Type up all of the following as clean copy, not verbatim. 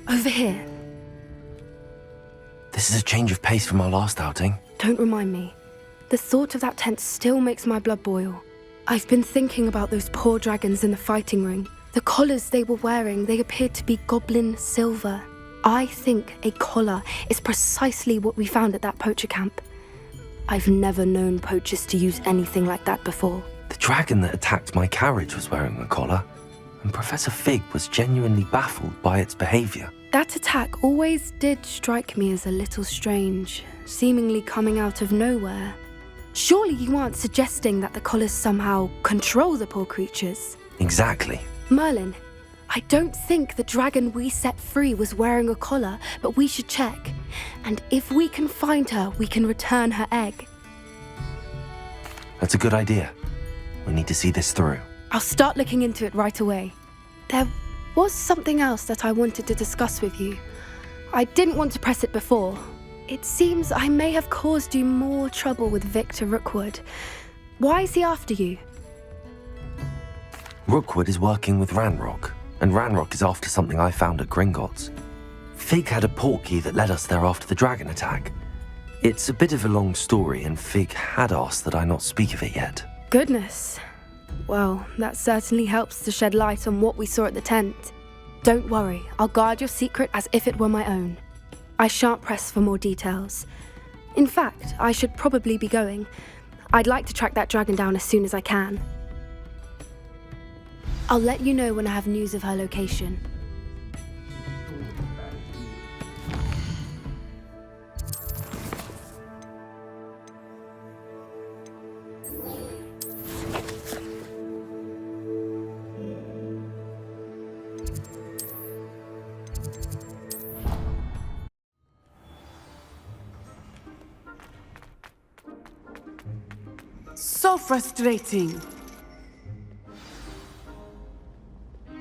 Over here. This is a change of pace from our last outing. Don't remind me. The thought of that tent still makes my blood boil. I've been thinking about those poor dragons in the fighting ring. The collars they were wearing, they appeared to be goblin silver. I think a collar is precisely what we found at that poacher camp. I've never known poachers to use anything like that before. The dragon that attacked my carriage was wearing a collar, and Professor Fig was genuinely baffled by its behavior. That attack always did strike me as a little strange, seemingly coming out of nowhere. Surely you aren't suggesting that the collars somehow control the poor creatures? Exactly. Merlin, I don't think the dragon we set free was wearing a collar, but we should check. And if we can find her, we can return her egg. That's a good idea. We need to see this through. I'll start looking into it right away. There was something else that I wanted to discuss with you. I didn't want to press it before. It seems I may have caused you more trouble with Victor Rookwood. Why is he after you? Rookwood is working with Ranrock, and Ranrock is after something I found at Gringotts. Fig had a portkey that led us there after the dragon attack. It's a bit of a long story, and Fig had asked that I not speak of it yet. Goodness. Well, that certainly helps to shed light on what we saw at the tent. Don't worry, I'll guard your secret as if it were my own. I shan't press for more details. In fact, I should probably be going. I'd like to track that dragon down as soon as I can. I'll let you know when I have news of her location. So frustrating.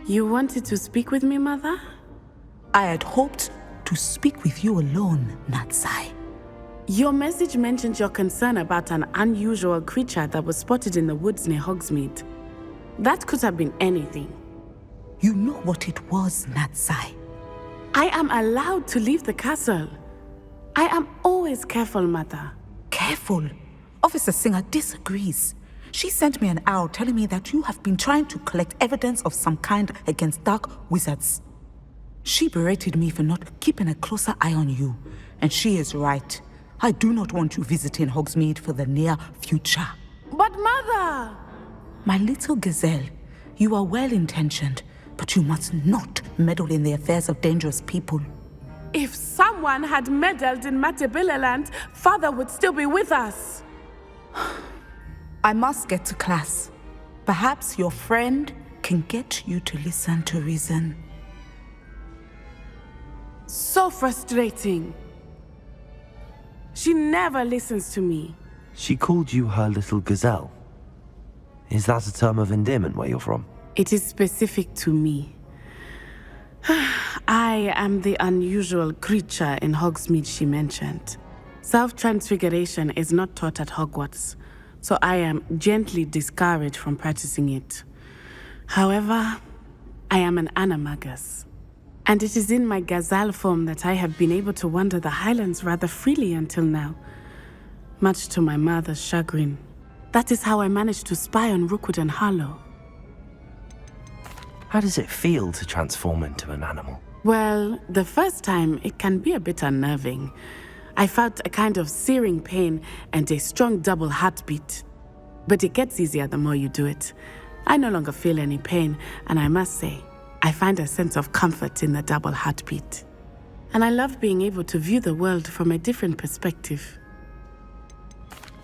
You wanted to speak with me, Mother? I had hoped to speak with you alone, Natsai. Your message mentioned your concern about an unusual creature that was spotted in the woods near Hogsmeade. That could have been anything. You know what it was, Natsai. I am allowed to leave the castle. I am always careful, Mother. Careful. Officer Singer disagrees. She sent me an owl telling me that you have been trying to collect evidence of some kind against dark wizards. She berated me for not keeping a closer eye on you, and she is right. I do not want you visiting Hogsmeade for the near future. But Mother! My little gazelle, you are well-intentioned, but you must not meddle in the affairs of dangerous people. If someone had meddled in Matabeleland, Father would still be with us. I must get to class. Perhaps your friend can get you to listen to reason. So frustrating. She never listens to me. She called you her little gazelle. Is that a term of endearment where you're from? It is specific to me. I am the unusual creature in Hogsmeade she mentioned. Self-transfiguration is not taught at Hogwarts, so I am gently discouraged from practicing it. However, I am an animagus, and it is in my gazelle form that I have been able to wander the Highlands rather freely until now, much to my mother's chagrin. That is how I managed to spy on Rookwood and Harlow. How does it feel to transform into an animal? Well, the first time it can be a bit unnerving. I felt a kind of searing pain and a strong double heartbeat. But it gets easier the more you do it. I no longer feel any pain, and I must say, I find a sense of comfort in the double heartbeat. And I love being able to view the world from a different perspective.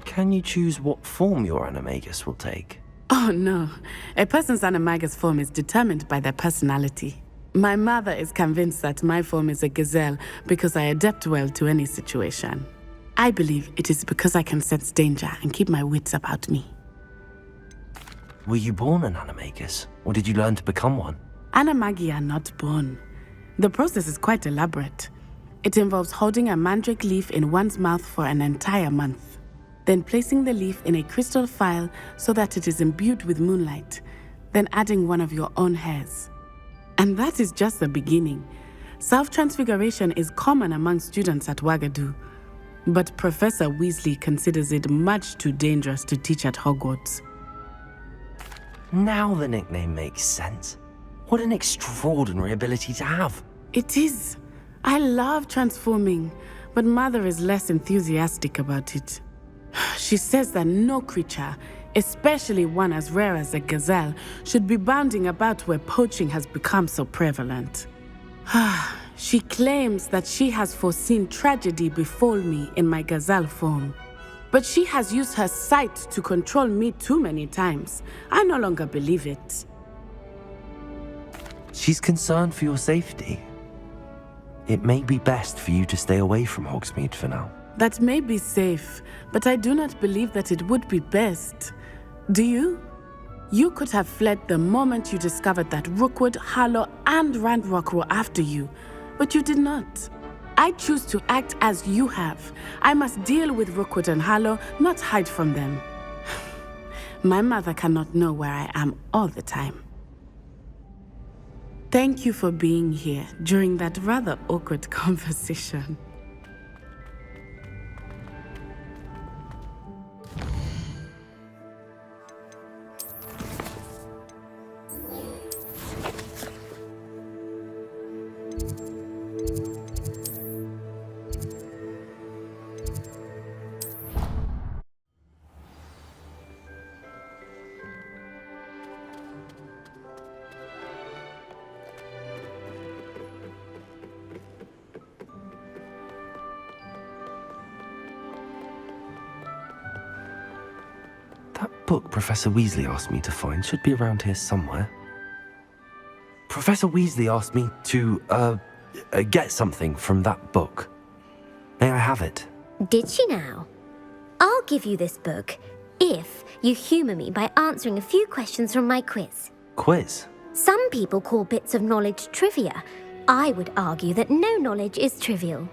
Can you choose what form your animagus will take? Oh no, a person's animagus form is determined by their personality. My mother is convinced that my form is a gazelle because I adapt well to any situation. I believe it is because I can sense danger and keep my wits about me. Were you born an animagus, or did you learn to become one? Animagi are not born. The process is quite elaborate. It involves holding a mandrake leaf in one's mouth for an entire month, then placing the leaf in a crystal phial so that it is imbued with moonlight, then adding one of your own hairs. And that is just the beginning. Self-transfiguration is common among students at Wagadu, but Professor Weasley considers it much too dangerous to teach at Hogwarts. Now the nickname makes sense. What an extraordinary ability to have. It is. I love transforming, but Mother is less enthusiastic about it. She says that no creature, especially one as rare as a gazelle, should be bounding about where poaching has become so prevalent. She claims that she has foreseen tragedy befall me in my gazelle form. But she has used her sight to control me too many times. I no longer believe it. She's concerned for your safety. It may be best for you to stay away from Hogsmeade for now. That may be safe, but I do not believe that it would be best. Do you? You could have fled the moment you discovered that Rookwood, Harlow, and Ranrock were after you, but you did not. I choose to act as you have. I must deal with Rookwood and Harlow, not hide from them. My mother cannot know where I am all the time. Thank you for being here during that rather awkward conversation. That book Professor Weasley asked me to find should be around here somewhere. Professor Weasley asked me to, get something from that book. May I have it? Did she now? I'll give you this book if you humour me by answering a few questions from my quiz. Quiz? Some people call bits of knowledge trivia. I would argue that no knowledge is trivial.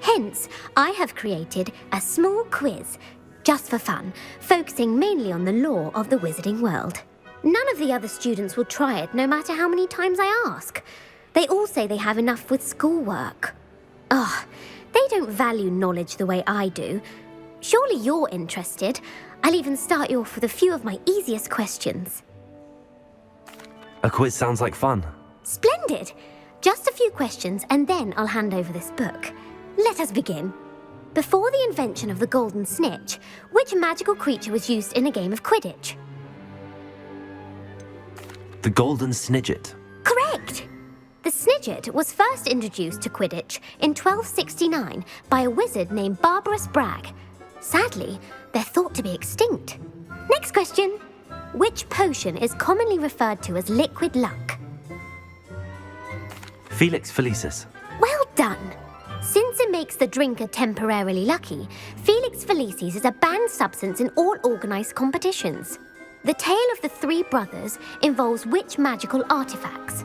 Hence, I have created a small quiz, just for fun, focusing mainly on the lore of the wizarding world. None of the other students will try it, no matter how many times I ask. They all say they have enough with schoolwork. Ugh, they don't value knowledge the way I do. Surely you're interested. I'll even start you off with a few of my easiest questions. A quiz sounds like fun. Splendid! Just a few questions and then I'll hand over this book. Let us begin. Before the invention of the golden snitch, which magical creature was used in a game of Quidditch? The Golden Snidget. Correct! The Snidget was first introduced to Quidditch in 1269 by a wizard named Barbarous Bragg. Sadly, they're thought to be extinct. Next question. Which potion is commonly referred to as liquid luck? Felix Felicis. Well done! Since it makes the drinker temporarily lucky, Felix Felicis is a banned substance in all organised competitions. The tale of the three brothers involves which magical artifacts?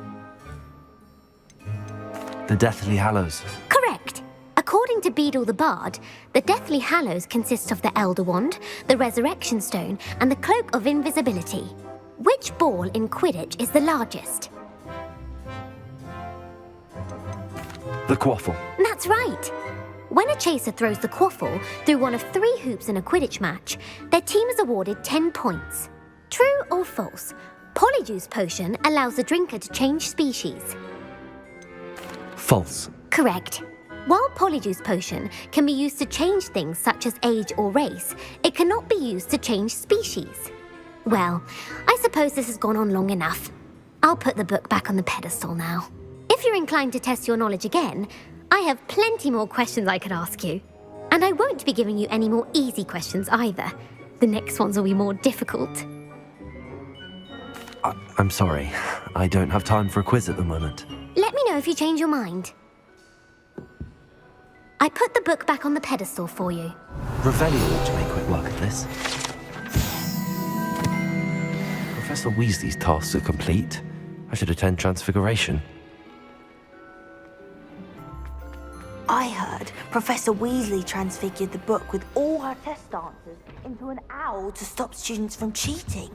The Deathly Hallows. Correct! According to Beedle the Bard, the Deathly Hallows consists of the Elder Wand, the Resurrection Stone, and the Cloak of Invisibility. Which ball in Quidditch is the largest? The Quaffle. That's right! When a chaser throws the quaffle through one of 3 hoops in a Quidditch match, their team is awarded 10 points. True or false? Polyjuice Potion allows the drinker to change species. False. Correct. While Polyjuice Potion can be used to change things such as age or race, it cannot be used to change species. Well, I suppose this has gone on long enough. I'll put the book back on the pedestal now. If you're inclined to test your knowledge again, I have plenty more questions I could ask you. And I won't be giving you any more easy questions either. The next ones will be more difficult. I'm sorry. I don't have time for a quiz at the moment. Let me know if you change your mind. I put the book back on the pedestal for you. Revelio ought to make quick work of this. Professor Weasley's tasks are complete. I should attend Transfiguration. I heard Professor Weasley transfigured the book with all her test answers into an owl to stop students from cheating.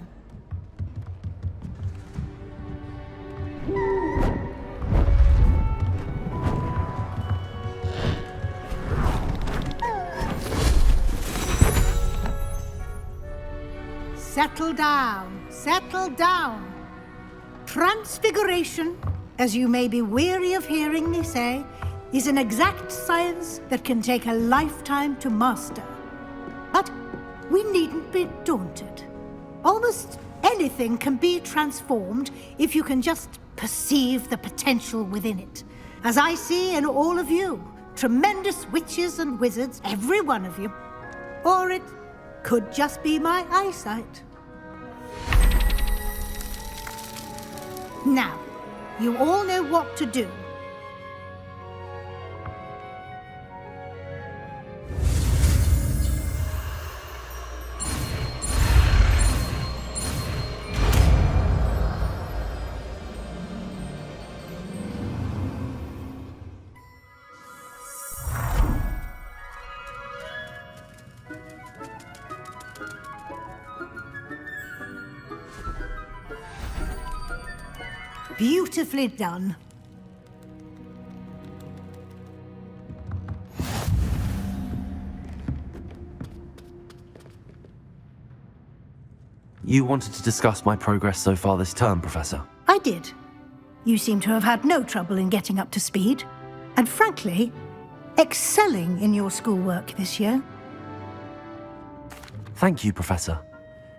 settle down. Settle down. Transfiguration, as you may be weary of hearing me say, is an exact science that can take a lifetime to master. But we needn't be daunted. Almost anything can be transformed if you can just perceive the potential within it. As I see in all of you, tremendous witches and wizards, every one of you. Or it could just be my eyesight. Now, you all know what to do. Beautifully done. You wanted to discuss my progress so far this term, Professor? I did. You seem to have had no trouble in getting up to speed. And frankly, excelling in your schoolwork this year. Thank you, Professor.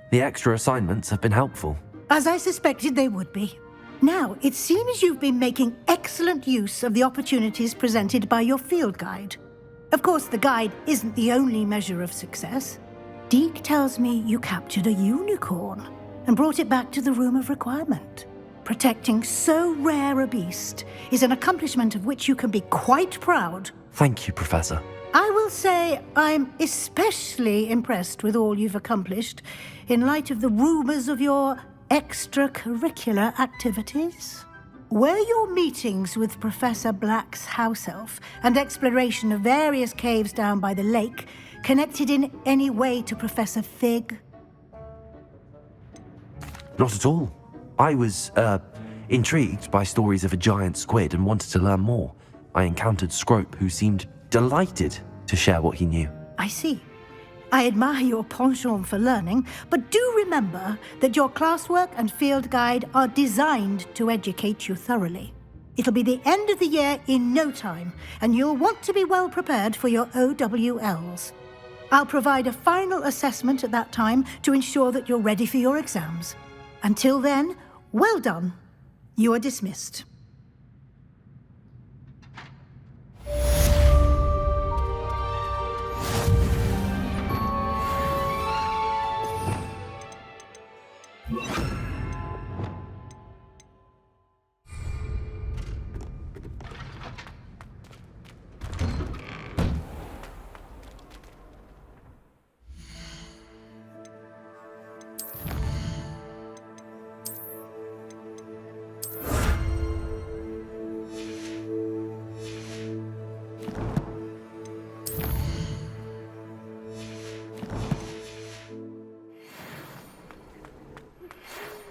The extra assignments have been helpful. As I suspected they would be. Now, it seems you've been making excellent use of the opportunities presented by your field guide. Of course, the guide isn't the only measure of success. Deke tells me you captured a unicorn and brought it back to the Room of Requirement. Protecting so rare a beast is an accomplishment of which you can be quite proud. Thank you, Professor. I will say I'm especially impressed with all you've accomplished in light of the rumors of your extracurricular activities. Were your meetings with Professor Black's house elf and exploration of various caves down by the lake connected in any way to Professor Fig? Not at all. I was, intrigued by stories of a giant squid and wanted to learn more. I encountered Scrope, who seemed delighted to share what he knew. I see. I admire your penchant for learning, but do remember that your classwork and field guide are designed to educate you thoroughly. It'll be the end of the year in no time, and you'll want to be well prepared for your OWLs. I'll provide a final assessment at that time to ensure that you're ready for your exams. Until then, well done. You are dismissed.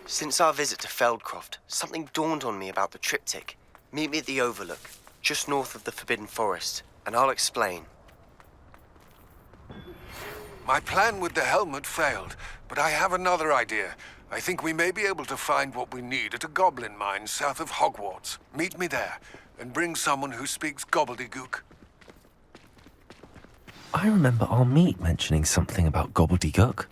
Since our visit to Feldcroft, something dawned on me about the triptych. Meet me at the Overlook, just north of the Forbidden Forest, and I'll explain. My plan with the helmet failed, but I have another idea. I think we may be able to find what we need at a goblin mine south of Hogwarts. Meet me there, and bring someone who speaks gobbledygook. I remember our meet mentioning something about gobbledygook.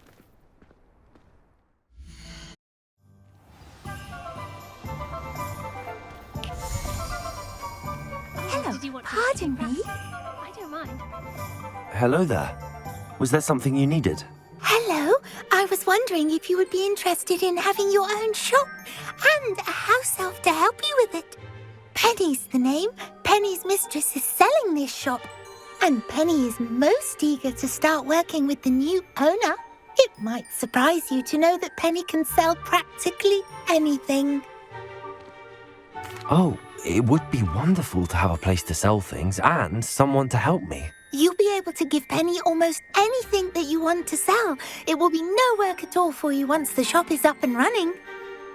Pardon me? I don't mind. Hello there. Was there something you needed? Hello. I was wondering if you would be interested in having your own shop and a house elf to help you with it. Penny's the name. Penny's mistress is selling this shop. And Penny is most eager to start working with the new owner. It might surprise you to know that Penny can sell practically anything. Oh, it would be wonderful to have a place to sell things and someone to help me. You'll be able to give Penny almost anything that you want to sell. It will be no work at all for you once the shop is up and running.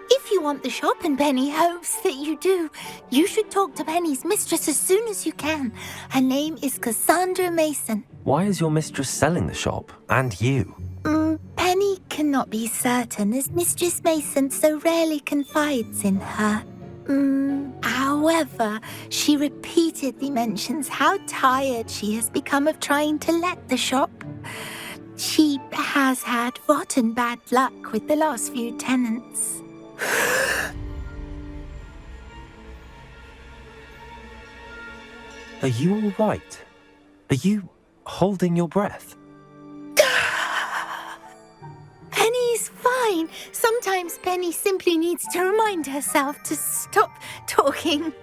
If you want the shop and Penny hopes that you do, you should talk to Penny's mistress as soon as you can. Her name is Cassandra Mason. Why is your mistress selling the shop? And you? Penny cannot be certain as Mistress Mason so rarely confides in her. However, she repeatedly mentions how tired she has become of trying to let the shop. She has had rotten bad luck with the last few tenants. Are you all right? Are you holding your breath? Penny's fine. Sometimes Penny simply needs to remind herself to stop talking.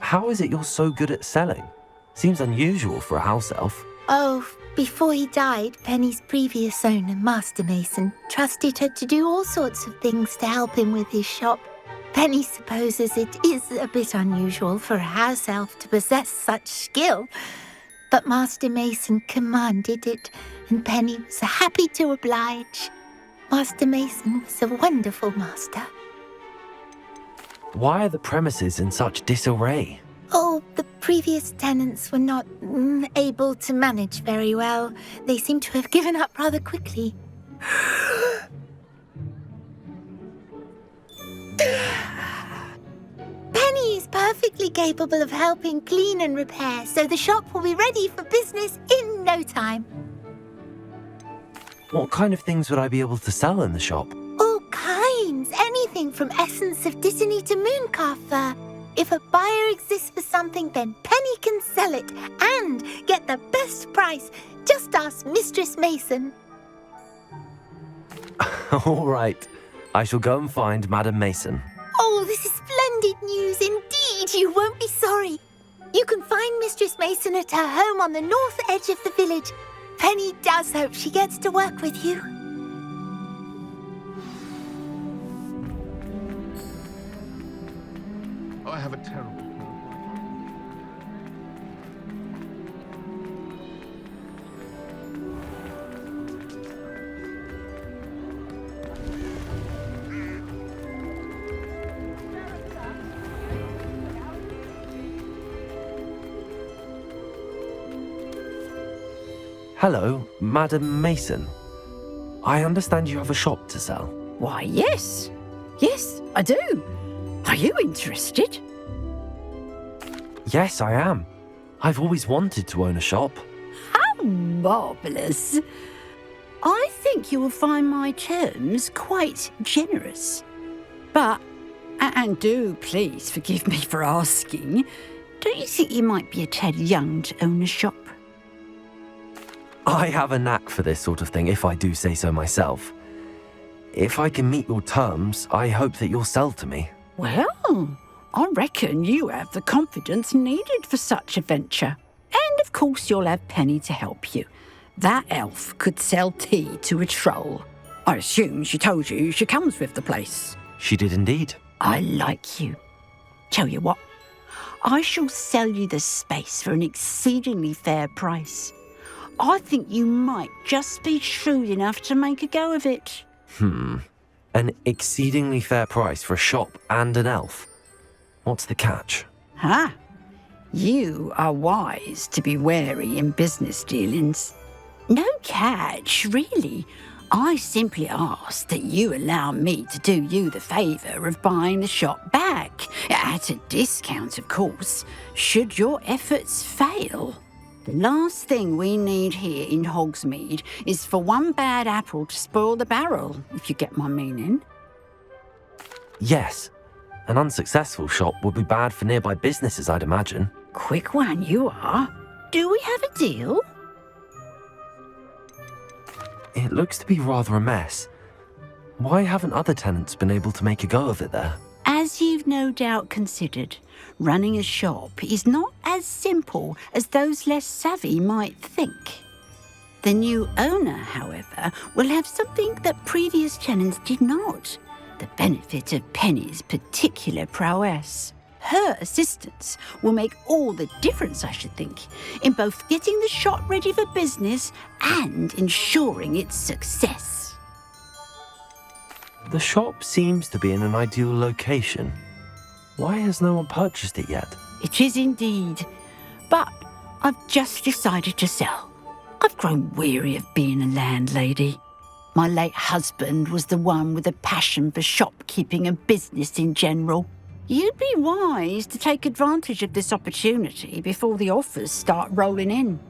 How is it you're so good at selling? Seems unusual for a house elf. Oh, before he died, Penny's previous owner, Master Mason, trusted her to do all sorts of things to help him with his shop. Penny supposes it is a bit unusual for a house elf to possess such skill, but Master Mason commanded it, and Penny was happy to oblige. Master Mason was a wonderful master. Why are the premises in such disarray? Oh, the previous tenants were not able to manage very well. They seem to have given up rather quickly. Penny is perfectly capable of helping clean and repair, so the shop will be ready for business in no time. What kind of things would I be able to sell in the shop? All kinds. Anything from essence of Disney to mooncalf fur. If a buyer exists for something, then Penny can sell it and get the best price. Just ask Mistress Mason. All right. I shall go and find Madam Mason. Oh, this is splendid news indeed. You won't be sorry. You can find Mistress Mason at her home on the north edge of the village. Penny does hope she gets to work with you. I have a terrible... Hello, Madam Mason. I understand you have a shop to sell. Why, yes. Yes, I do. Are you interested? Yes, I am. I've always wanted to own a shop. How marvellous. I think you will find my terms quite generous. But, and do please forgive me for asking, don't you think you might be a tad young to own a shop? I have a knack for this sort of thing, if I do say so myself. If I can meet your terms, I hope that you'll sell to me. Well, I reckon you have the confidence needed for such a venture. And of course you'll have Penny to help you. That elf could sell tea to a troll. I assume she told you she comes with the place. She did indeed. I like you. Tell you what, I shall sell you the space for an exceedingly fair price. I think you might just be shrewd enough to make a go of it. An exceedingly fair price for a shop and an elf. What's the catch? Ha! You are wise to be wary in business dealings. No catch, really. I simply ask that you allow me to do you the favour of buying the shop back, at a discount, of course, should your efforts fail. The last thing we need here in Hogsmeade is for one bad apple to spoil the barrel, if you get my meaning. Yes. An unsuccessful shop would be bad for nearby businesses, I'd imagine. Quick one you are. Do we have a deal? It looks to be rather a mess. Why haven't other tenants been able to make a go of it there? As you've no doubt considered, running a shop is not as simple as those less savvy might think. The new owner, however, will have something that previous tenants did not, the benefit of Penny's particular prowess. Her assistance will make all the difference, I should think, in both getting the shop ready for business and ensuring its success. The shop seems to be in an ideal location. Why has no one purchased it yet? It is indeed. But I've just decided to sell. I've grown weary of being a landlady. My late husband was the one with a passion for shopkeeping and business in general. You'd be wise to take advantage of this opportunity before the offers start rolling in.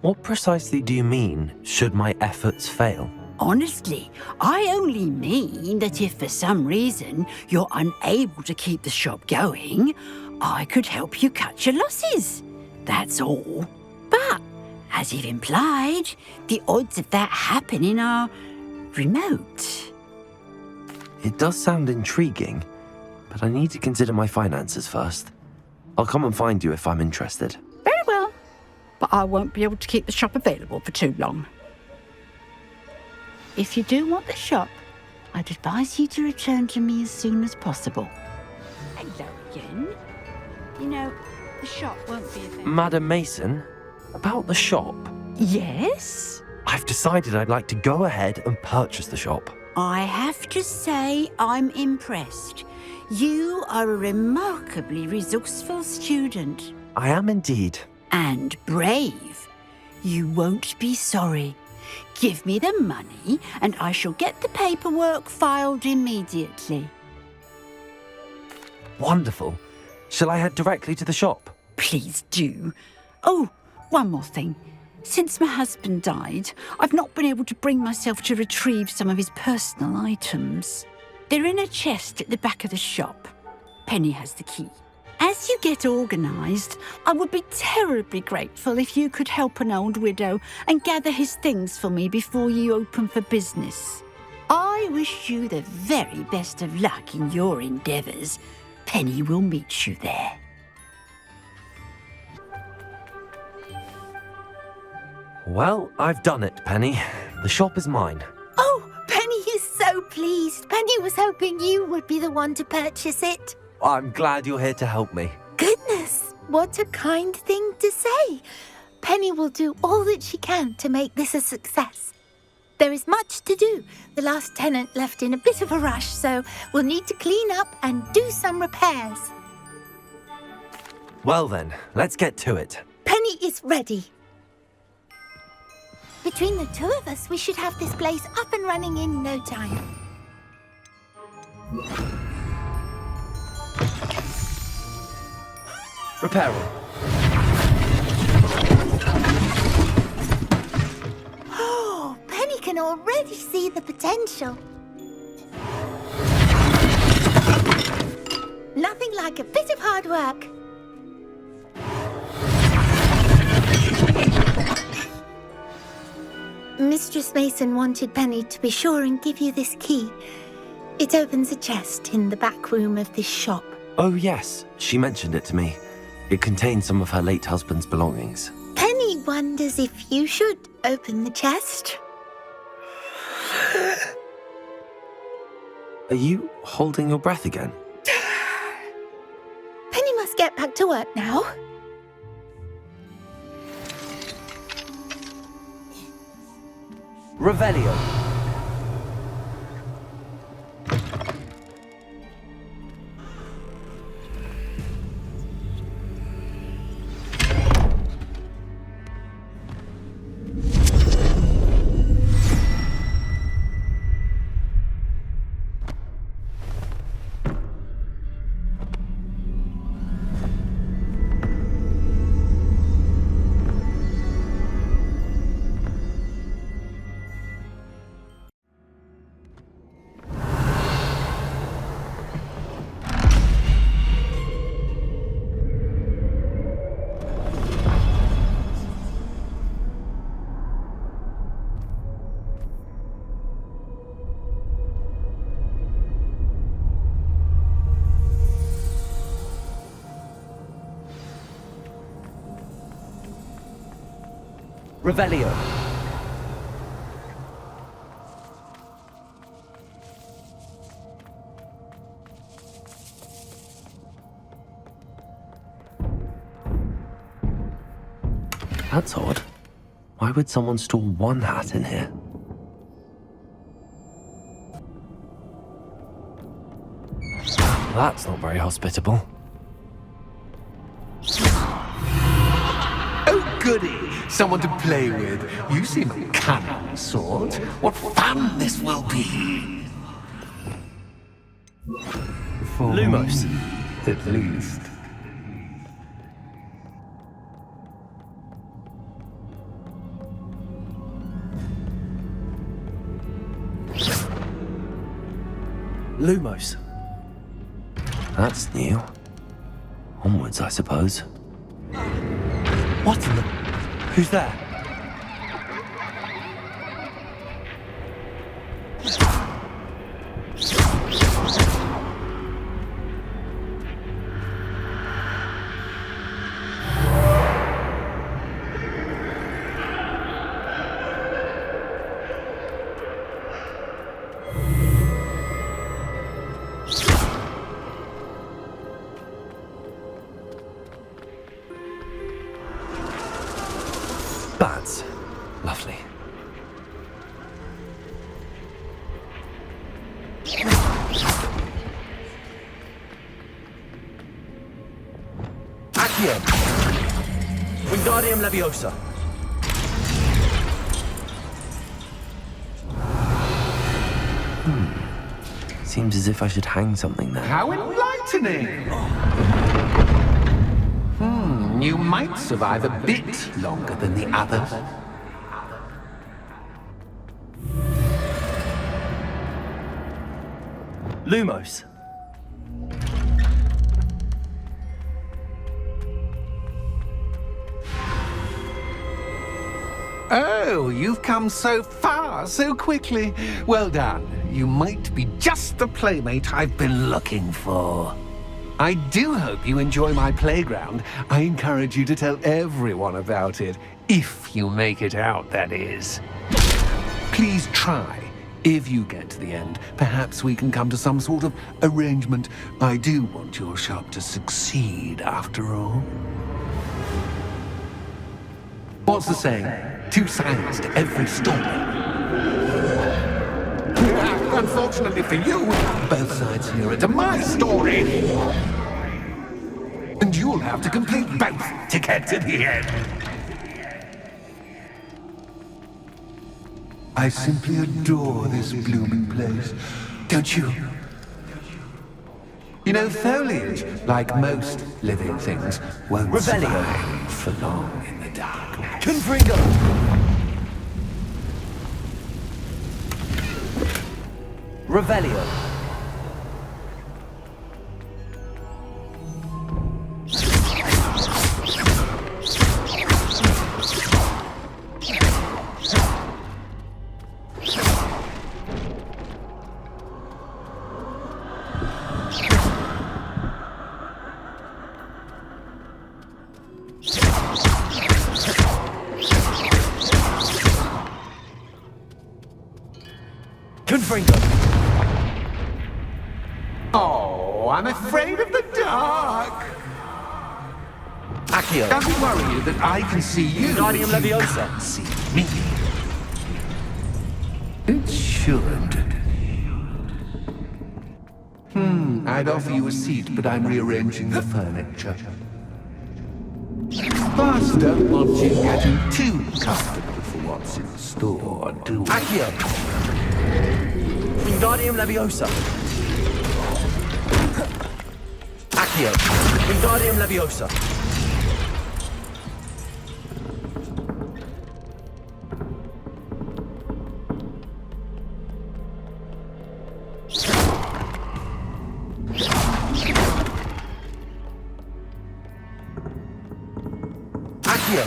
What precisely do you mean, should my efforts fail? Honestly, I only mean that if for some reason you're unable to keep the shop going, I could help you cut your losses. That's all. But, as you've implied, the odds of that happening are remote. It does sound intriguing, but I need to consider my finances first. I'll come and find you if I'm interested. Very well, but I won't be able to keep the shop available for too long. If you do want the shop, I'd advise you to return to me as soon as possible. Hello again. You know, the shop won't be available. Madam Mason, about the shop. Yes? I've decided I'd like to go ahead and purchase the shop. I have to say I'm impressed. You are a remarkably resourceful student. I am indeed. And brave. You won't be sorry. Give me the money and I shall get the paperwork filed immediately. Wonderful. Shall I head directly to the shop? Please do. Oh, one more thing. Since my husband died, I've not been able to bring myself to retrieve some of his personal items. They're in a chest at the back of the shop. Penny has the key. As you get organised, I would be terribly grateful if you could help an old widow and gather his things for me before you open for business. I wish you the very best of luck in your endeavours. Penny will meet you there. Well, I've done it, Penny. The shop is mine. Oh, Penny is so pleased. Penny was hoping you would be the one to purchase it. I'm glad you're here to help me. Goodness, what a kind thing to say. Penny will do all that she can to make this a success. There is much to do. The last tenant left in a bit of a rush, so we'll need to clean up and do some repairs. Well then, let's get to it. Penny is ready. Between the two of us, we should have this place up and running in no time. Repairing. Oh, Penny can already see the potential. Nothing like a bit of hard work. Mistress Mason wanted Penny to be sure and give you this key. It opens a chest in the back room of this shop. Oh yes, she mentioned it to me. It contains some of her late husband's belongings. Penny wonders if you should open the chest. Are you holding your breath again? Penny must get back to work now. Revelio. Revelio. That's odd. Why would someone store one hat in here? That's not very hospitable. Oh, goody! Someone to play with. You seem a cunning sort. What fun this will be! For Lumos. me, at least. Lumos. That's new. Onwards, I suppose. What in the... Who's there? Bats. Lovely. Accio! Wingardium Leviosa. Seems as if I should hang something there. How enlightening! You might survive a bit longer than the others. Lumos. Oh, you've come so far, so quickly. Well done. You might be just the playmate I've been looking for. I do hope you enjoy my playground. I encourage you to tell everyone about it. If you make it out, that is. Please try. If you get to the end, perhaps we can come to some sort of arrangement. I do want your shop to succeed, after all. What's the saying? 2 sides to every story. Unfortunately for you, both sides here are to my story. And you'll have to complete both to get to the end. I simply adore this blooming place. Don't you? You know, foliage, like most living things, won't survive for long in the darkness. Confringo! Revelio. Confringo. Oh, I'm afraid of the dark. Accio. Doesn't worry you that I can see you. Wingardium but you Leviosa. can't see me. It should. I'd offer you a seat, but I'm rearranging the furniture. But don't want you getting too comfortable for what's in store, do we? Accio. Wingardium Leviosa. Accio. Wingardium Leviosa. Accio.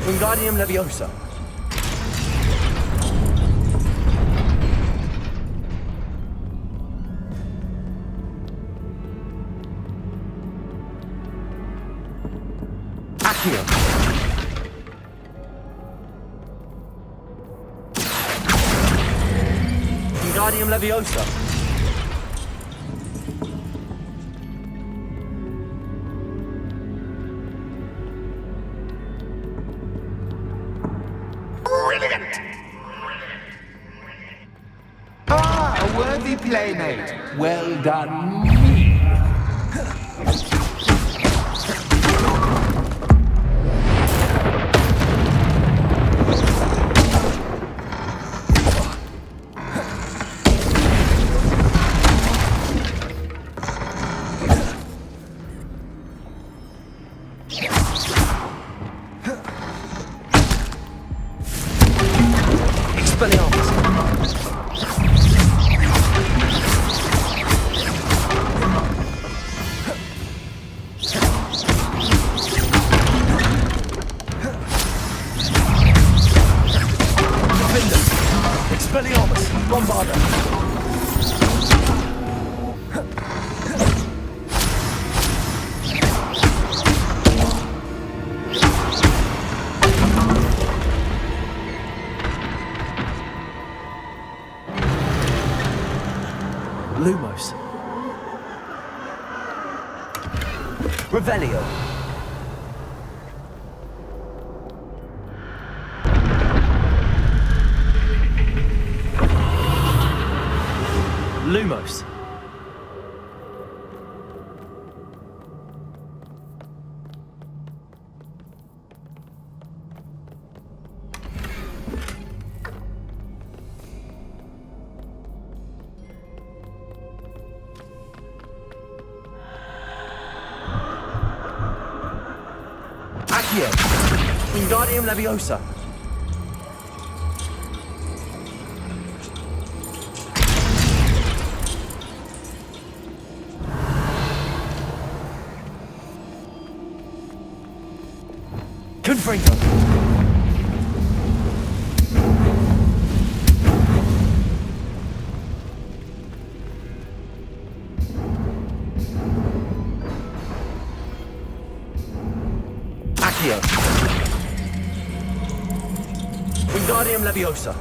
Wingardium Leviosa. Accio. Wingardium Leviosa. Ah, a worthy playmate. Well done, me. Lumos. Revelio. Lumos. Accio. Wingardium Leviosa. Confringo. Accio. Wingardium Leviosa.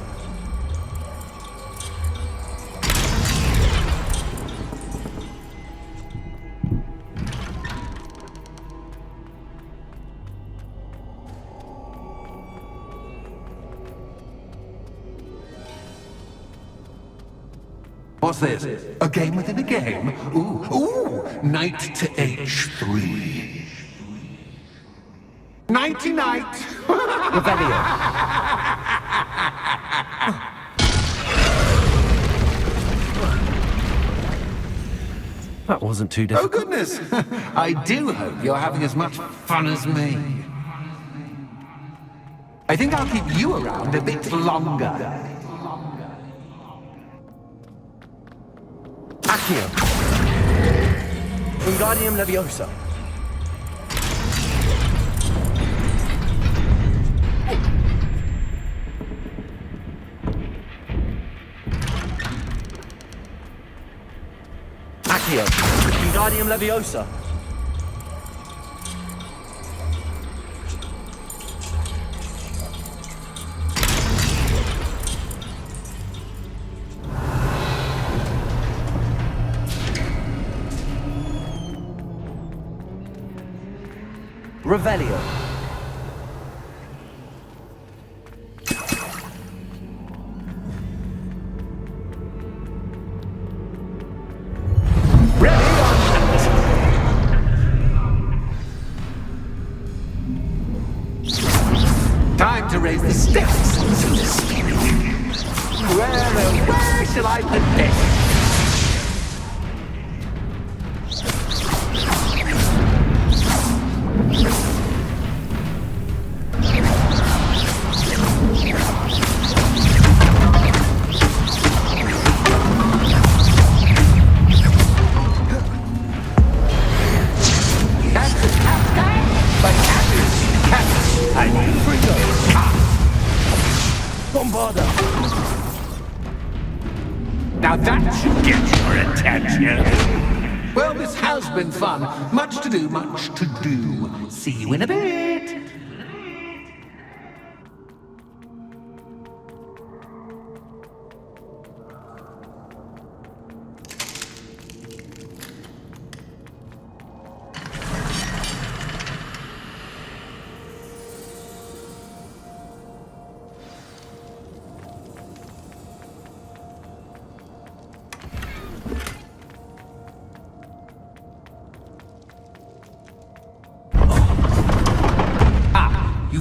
What's this? A game within a game? Ooh, knight to h3. Nighty-night! Revelio. That wasn't too Oh, difficult. goodness! I do hope you're having as much fun as me. I think I'll keep you around a bit longer. Accio. Wingardium Leviosa. Accio. Wingardium Leviosa. Revelio. Time to raise the stakes, so to speak. Where shall I put this? Now that should get your attention. Well, this has been fun. Much to do, much to do. See you in a bit.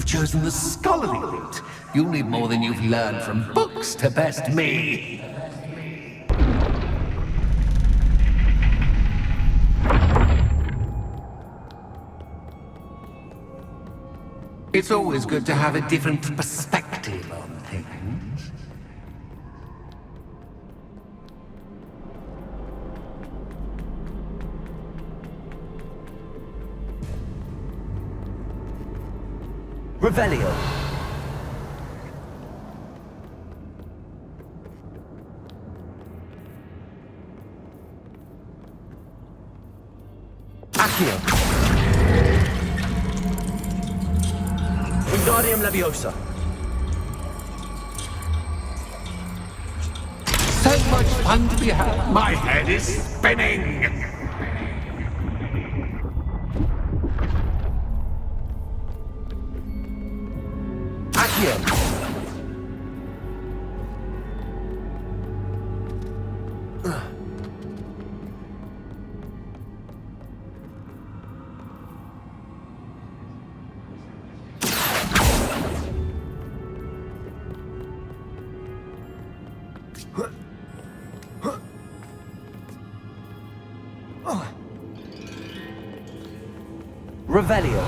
You've chosen the scholarly route. You'll need more than you've learned from books to best me. It's always good to have a different perspective on things. Revelio. Accio. Wingardium Leviosa. So much fun to be had. My head is spinning. Accio. Revelio.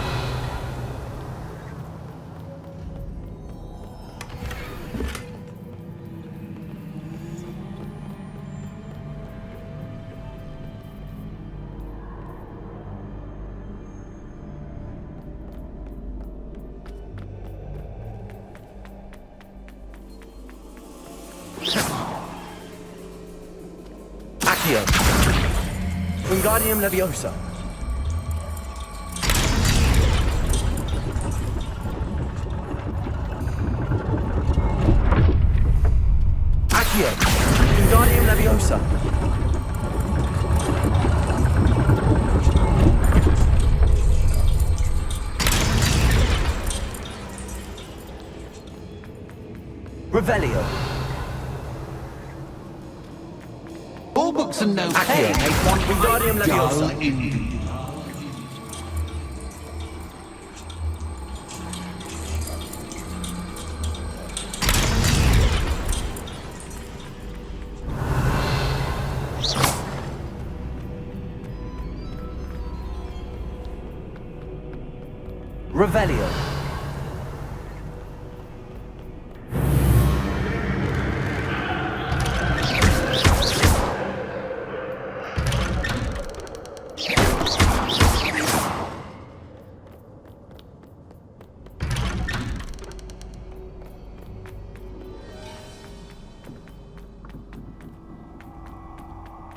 Accio. Wingardium Leviosa. Accio. Wingardium Leviosa. Revelio. All books and no Accio. pay make one Wingardium Leviosa. dull indeed. Revelio.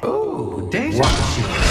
Oh, deja vu.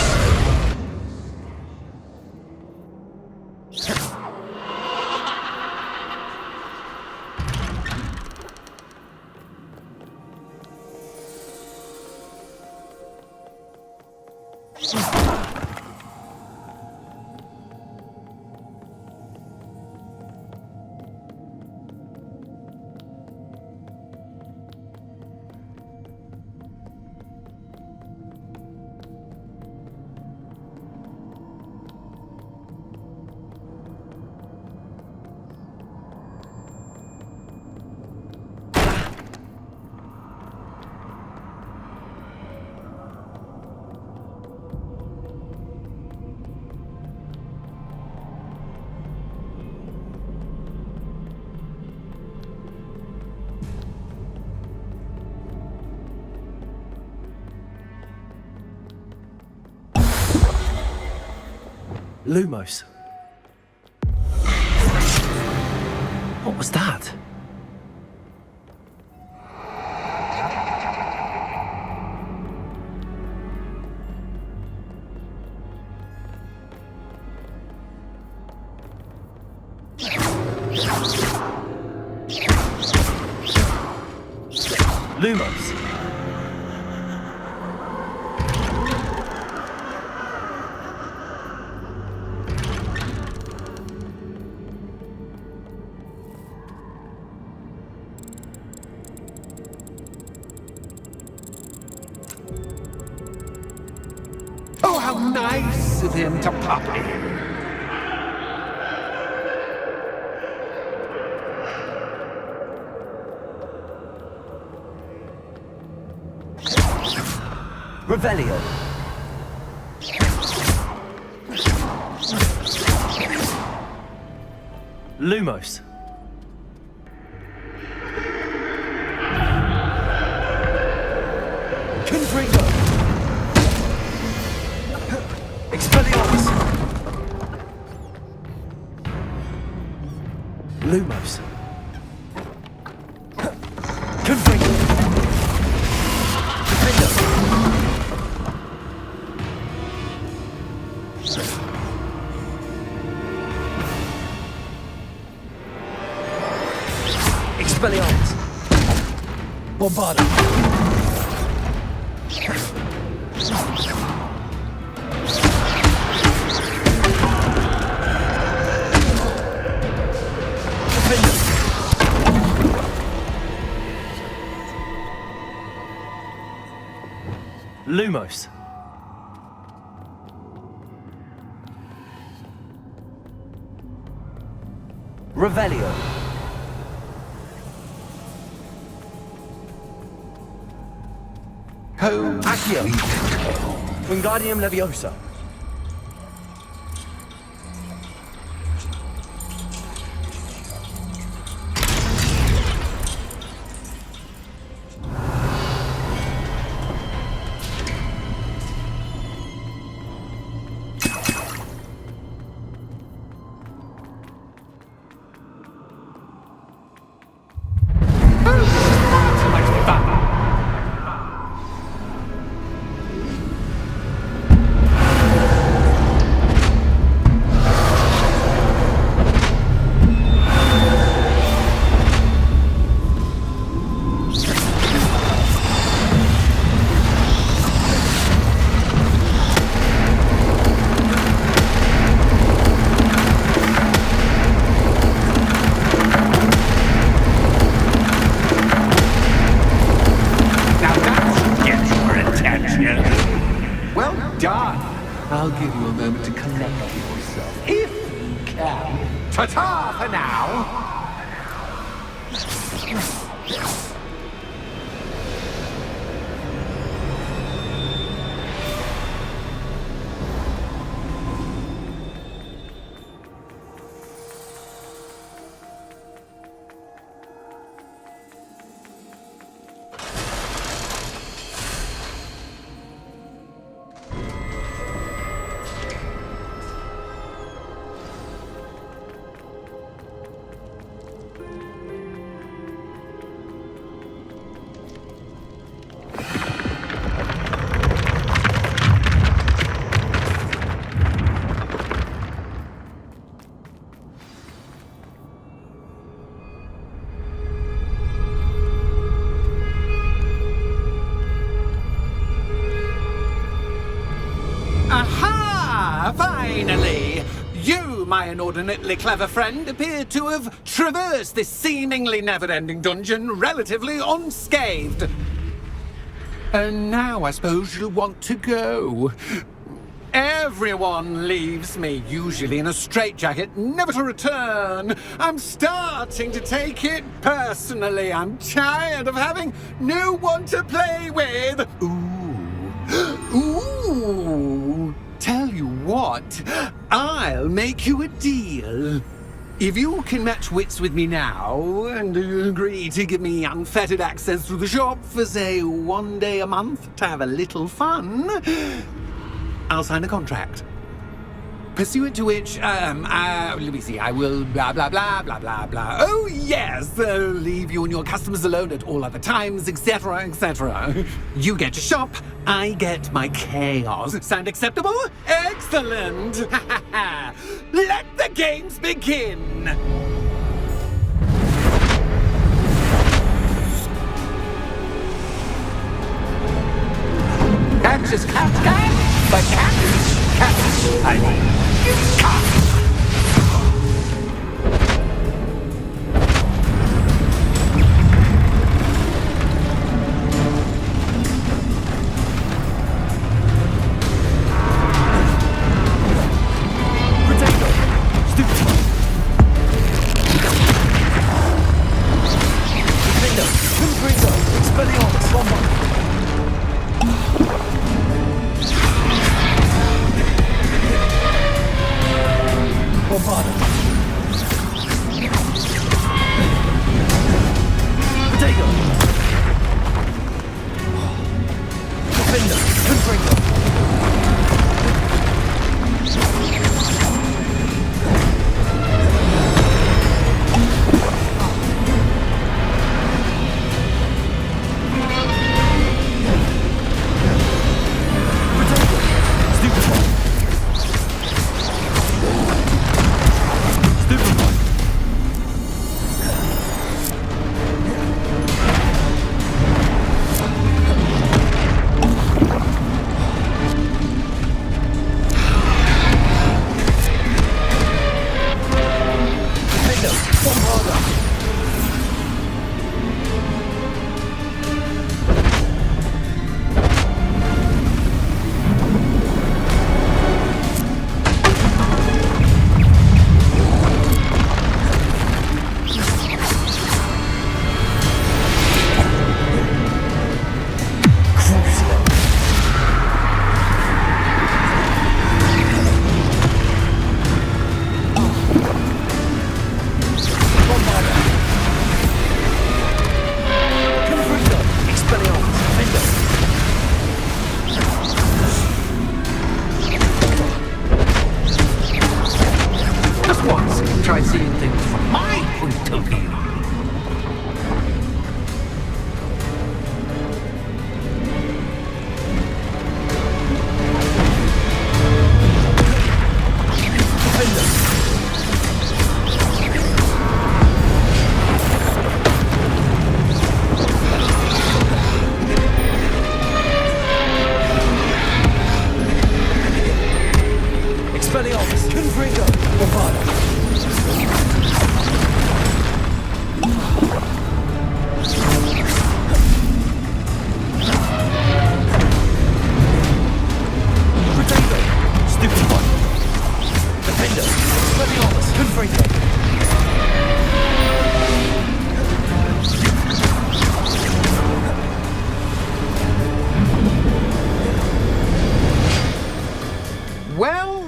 Lumos. What was that? Lumos. Oh, how nice of him to pop in. Revelio. Lumos. Confringo. Expelliarmus. Lumos. Confringo. Defender. Expelliarmus. Bombarda. Lumos. Revelio. Home. Accio. Wingardium Leviosa. I'll give you a moment to collect yourself, if you can. Ta-ta for now! Aha! Finally! You, my inordinately clever friend, appear to have traversed this seemingly never-ending dungeon relatively unscathed. And now I suppose you'll want to go. Everyone leaves me, usually in a straitjacket, never to return. I'm starting to take it personally. I'm tired of having no one to play with. Ooh, tell you what, I'll make you a deal. If you can match wits with me now and agree to give me unfettered access to the shop for, say, 1 day a month to have a little fun, I'll sign a contract. Pursuant to which, let me see, I will blah, blah, blah, blah, blah, blah. Oh, yes, leave you and your customers alone at all other times, etc., etc. You get your shop, I get my chaos. Sound acceptable? Excellent! Let the games begin! Cats is cat, but cat is cat. I mean, cat. try seeing things from my point of view. Expelliarmus, Confringo, Bravado. Potato, Stupid One. Defender, Expelliarmus, Confringo.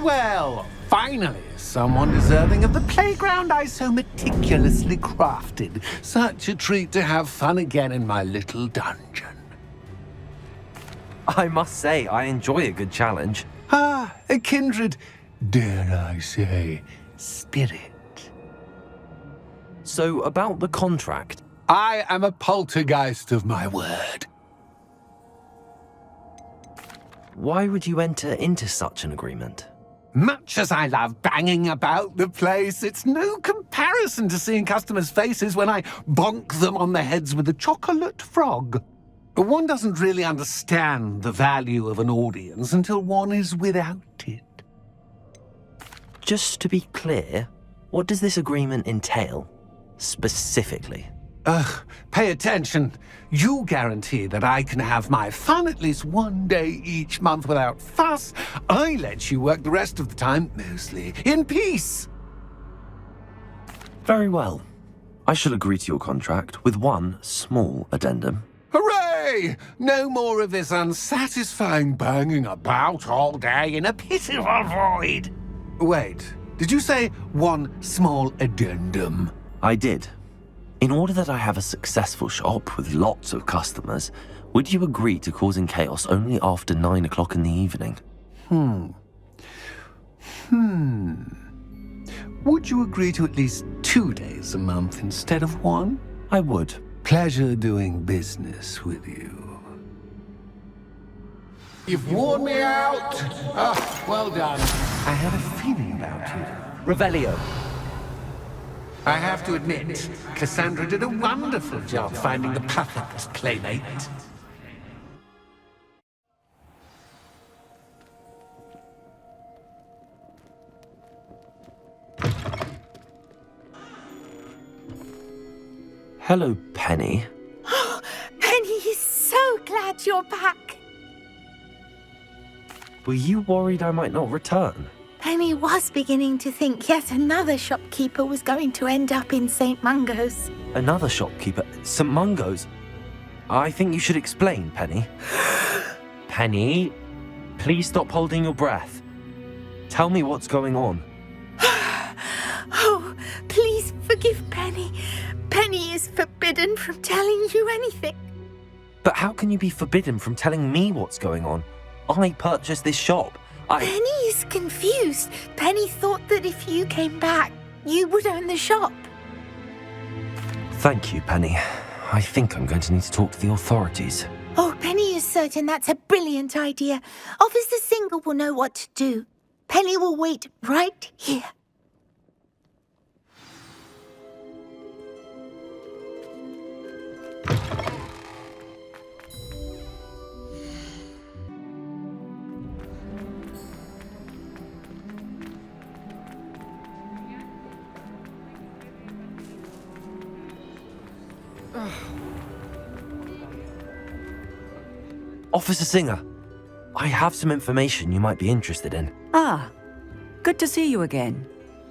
Well, finally, someone deserving of the playground I so meticulously crafted. Such a treat to have fun again in my little dungeon. I must say, I enjoy a good challenge. Ah, a kindred, dare I say, spirit. So, about the contract. I am a poltergeist of my word. Why would you enter into such an agreement? Much as I love banging about the place, it's no comparison to seeing customers' faces when I bonk them on the heads with a chocolate frog. One doesn't really understand the value of an audience until one is without it. Just to be clear, what does this agreement entail, specifically? Pay attention. You guarantee that I can have my fun at least one day each month without fuss. I let you work the rest of the time, mostly in peace. Very well. I shall agree to your contract with one small addendum. Hooray! No more of this unsatisfying banging about all day in a pitiful void. Wait, did you say one small addendum? I did. In order that I have a successful shop with lots of customers, would you agree to causing chaos only after 9 o'clock in the evening? Would you agree to at least 2 days a month instead of one? I would. Pleasure doing business with you. You've worn me out. Well done. I had a feeling about you. Revelio. I have to admit, Cassandra did a wonderful job finding the perfect playmate. Hello, Penny. Penny is so glad you're back. Were you worried I might not return? Penny was beginning to think yet another shopkeeper was going to end up in St. Mungo's. Another shopkeeper? St. Mungo's? I think you should explain, Penny. Penny, please stop holding your breath. Tell me what's going on. Oh, please forgive Penny. Penny is forbidden from telling you anything. But how can you be forbidden from telling me what's going on? I purchased this shop. Penny is confused. Penny thought that if you came back, you would own the shop. Thank you, Penny. I think I'm going to need to talk to the authorities. Oh, Penny is certain that's a brilliant idea. Officer Singer will know what to do. Penny will wait right here. Officer Singer, I have some information you might be interested in. Ah, good to see you again.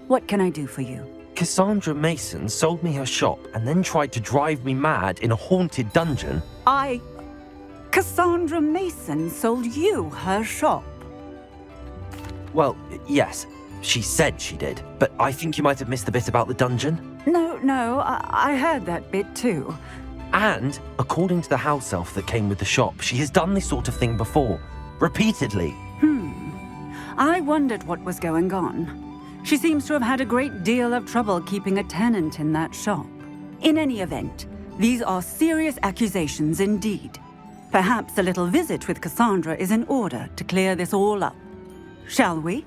What can I do for you? Cassandra Mason sold me her shop and then tried to drive me mad in a haunted dungeon. Cassandra Mason sold you her shop? Well, yes, she said she did, but I think you might have missed the bit about the dungeon. No, I heard that bit too. And, according to the house elf that came with the shop, she has done this sort of thing before. Repeatedly. I wondered what was going on. She seems to have had a great deal of trouble keeping a tenant in that shop. In any event, these are serious accusations indeed. Perhaps a little visit with Cassandra is in order to clear this all up. Shall we?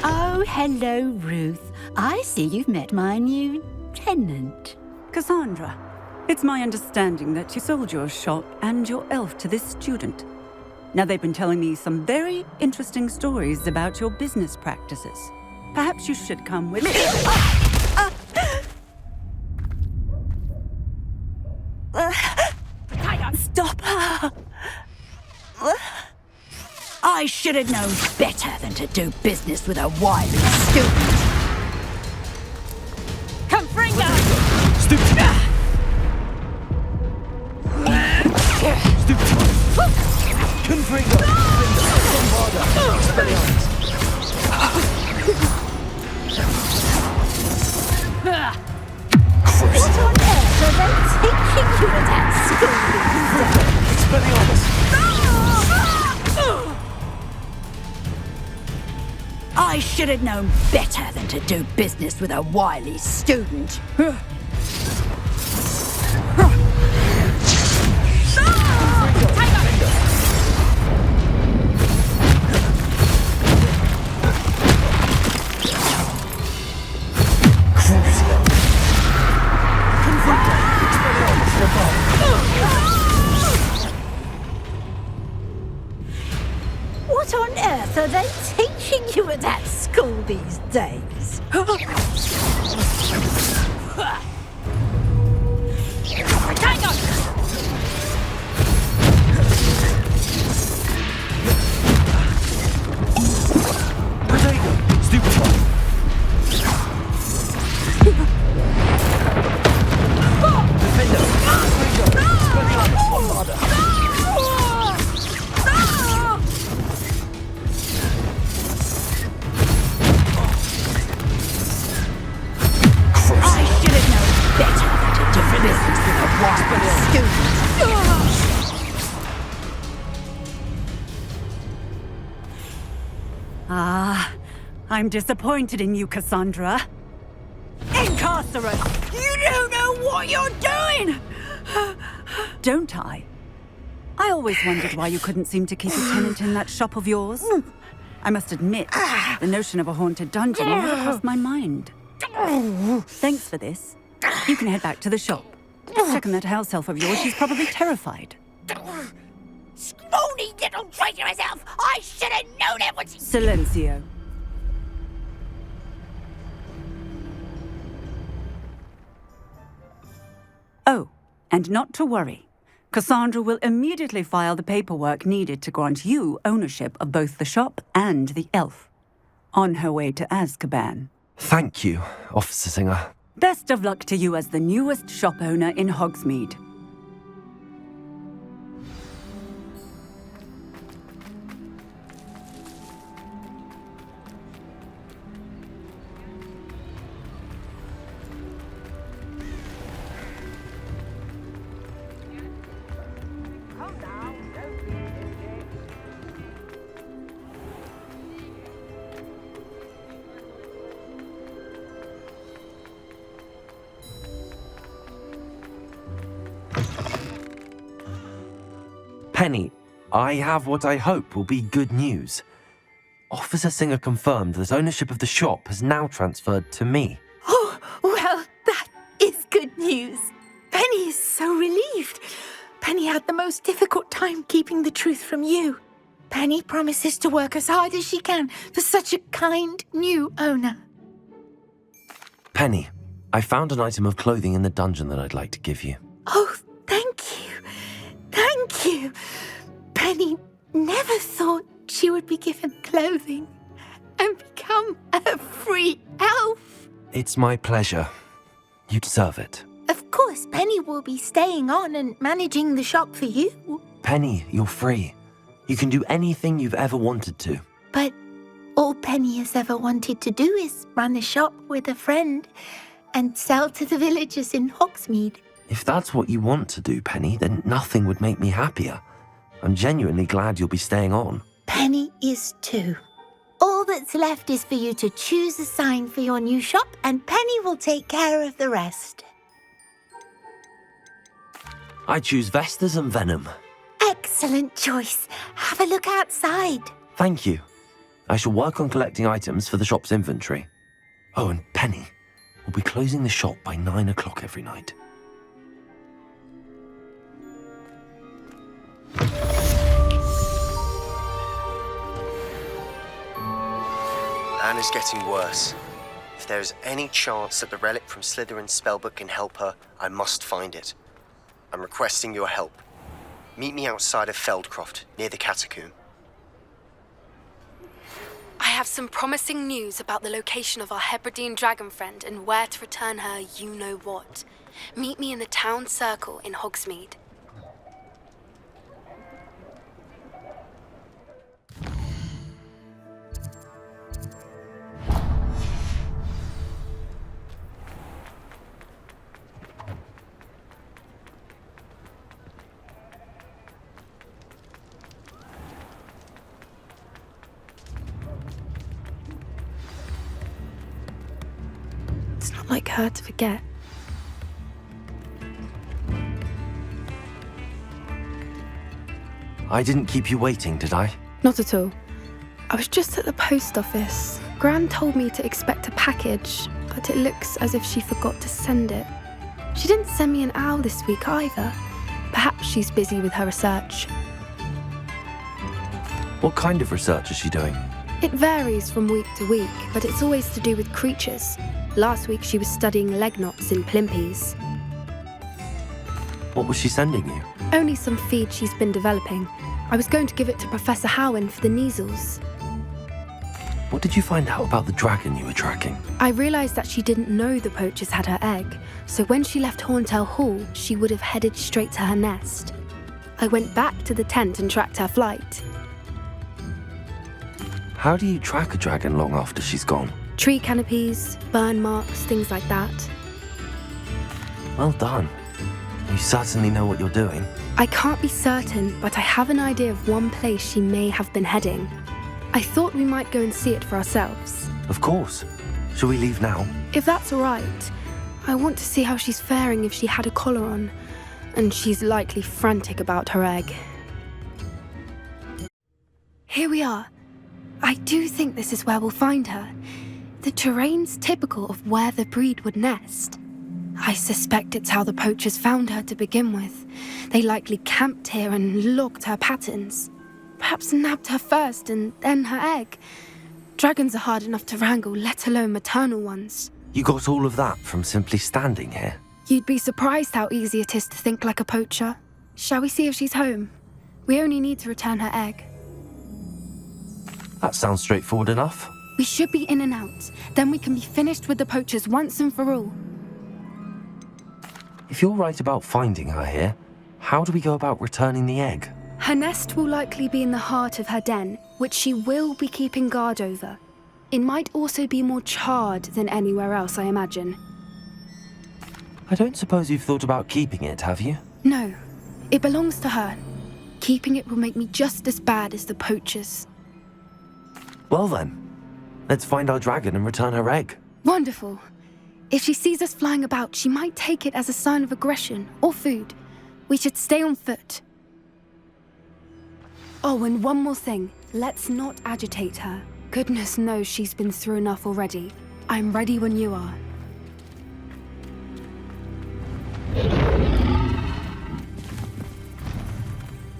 Oh, hello, Ruth. I see you've met my new tenant. Cassandra, it's my understanding that you sold your shop and your elf to this student. Now, they've been telling me some very interesting stories about your business practices. Perhaps you should come with me. Stop her! I should have known better than to do business with a wily student. Confringo! Stupid! Confringo! Bombarda! Expelliarmus! What on earth are they teaching you at that school these days? Expelliarmus! I should have known better than to do business with a wily student. What on earth are they teaching you at that school these days? Hang on! Potato! Stupid! Defender! Expelliarmus! Bombarda! I'm disappointed in you, Cassandra. Incarcerate! You don't know what you're doing! Don't I? I always wondered why you couldn't seem to keep a tenant in that shop of yours. I must admit, the notion of a haunted dungeon never crossed my mind. Thanks for this. You can head back to the shop. Check on that house elf of yours. She's probably terrified. Scrawny little traitorous elf! I should have known it was... Silencio. Oh, and not to worry. Cassandra will immediately file the paperwork needed to grant you ownership of both the shop and the elf. On her way to Azkaban. Thank you, Officer Singer. Best of luck to you as the newest shop owner in Hogsmeade. Penny, I have what I hope will be good news. Officer Singer confirmed that ownership of the shop has now transferred to me. Oh, well, that is good news. Penny is so relieved. Penny had the most difficult time keeping the truth from you. Penny promises to work as hard as she can for such a kind new owner. Penny, I found an item of clothing in the dungeon that I'd like to give you. Oh, thank you. Thank you. Penny never thought she would be given clothing and become a free elf. It's my pleasure. You deserve it. Of course, Penny will be staying on and managing the shop for you. Penny, you're free. You can do anything you've ever wanted to. But all Penny has ever wanted to do is run a shop with a friend and sell to the villagers in Hogsmeade. If that's what you want to do, Penny, then nothing would make me happier. I'm genuinely glad you'll be staying on. Penny is too. All that's left is for you to choose a sign for your new shop, and Penny will take care of the rest. I choose Vestas and Venom. Excellent choice. Have a look outside. Thank you. I shall work on collecting items for the shop's inventory. Oh, and Penny, we'll be closing the shop by 9 o'clock every night. Anna's getting worse. If there is any chance that the relic from Slytherin's spellbook can help her, I must find it. I'm requesting your help. Meet me outside of Feldcroft, near the Catacomb. I have some promising news about the location of our Hebridean dragon friend and where to return her you-know-what. Meet me in the town circle in Hogsmeade. It's not like her to forget. I didn't keep you waiting, did I? Not at all. I was just at the post office. Gran told me to expect a package, but it looks as if she forgot to send it. She didn't send me an owl this week either. Perhaps she's busy with her research. What kind of research is she doing? It varies from week to week, but it's always to do with creatures. Last week she was studying leg knots in plimpies. What was she sending you? Only some feed she's been developing. I was going to give it to Professor Howen for the measles. What did you find out about the dragon you were tracking? I realised that she didn't know the poachers had her egg, so when she left Horntail Hall, she would have headed straight to her nest. I went back to the tent and tracked her flight. How do you track a dragon long after she's gone? Tree canopies, burn marks, things like that. Well done. You certainly know what you're doing. I can't be certain, but I have an idea of one place she may have been heading. I thought we might go and see it for ourselves. Of course. Shall we leave now? If that's all right. I want to see how she's faring if she had a collar on. And she's likely frantic about her egg. Here we are. I do think this is where we'll find her. The terrain's typical of where the breed would nest. I suspect it's how the poachers found her to begin with. They likely camped here and logged her patterns. Perhaps nabbed her first and then her egg. Dragons are hard enough to wrangle, let alone maternal ones. You got all of that from simply standing here? You'd be surprised how easy it is to think like a poacher. Shall we see if she's home? We only need to return her egg. That sounds straightforward enough. We should be in and out. Then we can be finished with the poachers once and for all. If you're right about finding her here, how do we go about returning the egg? Her nest will likely be in the heart of her den, which she will be keeping guard over. It might also be more charred than anywhere else, I imagine. I don't suppose you've thought about keeping it, have you? No, it belongs to her. Keeping it will make me just as bad as the poachers. Well then, let's find our dragon and return her egg. Wonderful. If she sees us flying about, she might take it as a sign of aggression or food. We should stay on foot. Oh, and one more thing. Let's not agitate her. Goodness knows she's been through enough already. I'm ready when you are.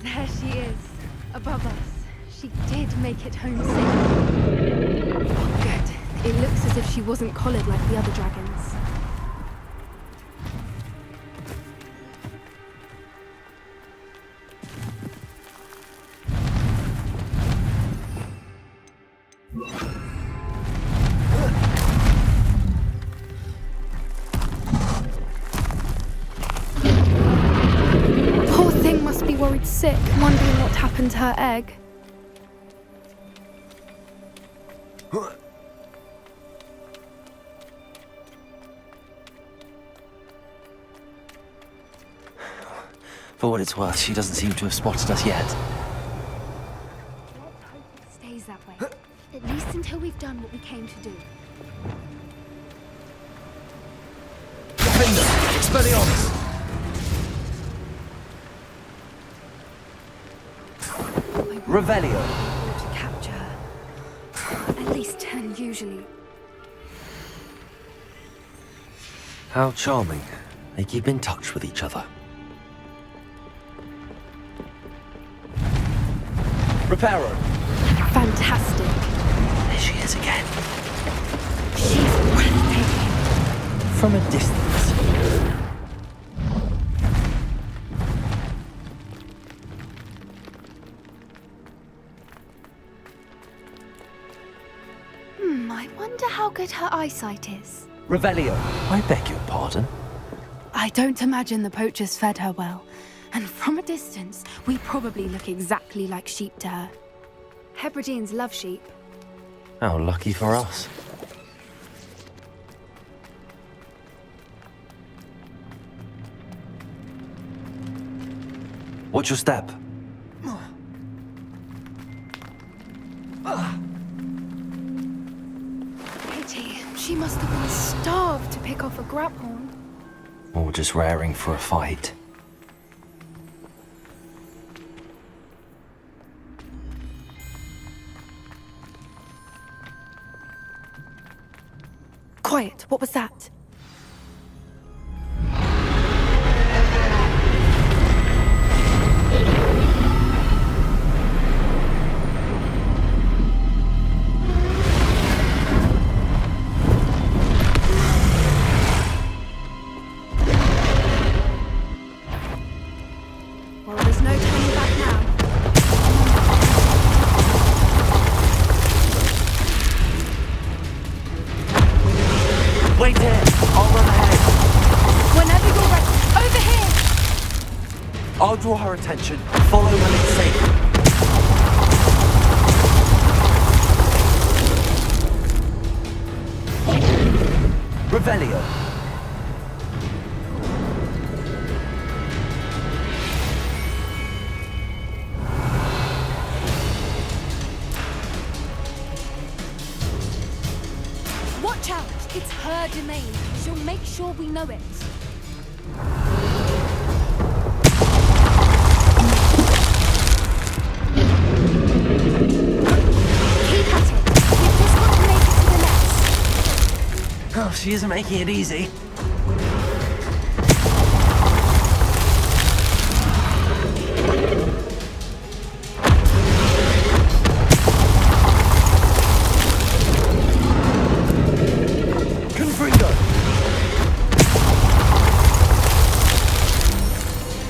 There she is, above us. She did make it home safe. Good. It looks as if she wasn't collared like the other dragons. Poor thing must be worried sick, wondering what happened to her egg. For what it's worth, she doesn't seem to have spotted us yet. Let's hope it stays that way. At least until we've done what we came to do. Defender! Expelliarmus! Revelio! To capture her. At least 10 usually. How charming. They keep in touch with each other. Reparo! Fantastic. There she is again. She's breathtaking. From a distance. I wonder how good her eyesight is. Revelio! I beg your pardon? I don't imagine the poachers fed her well. And from a distance, we probably look exactly like sheep to her. Hebrideans love sheep. How lucky for us. Watch your step. Pity. She must have been starved to pick off a graphorn. Or just raring for a fight. Quiet. What was that? Well, there's no turning back now. Wait here! I'll run ahead! Whenever you're ready. Over here! I'll draw her attention. Follow when it's safe. Revelio! Watch out! It's her domain. She'll make sure we know it. Keep at it. We've just got to make it to the nest. Oh, she isn't making it easy.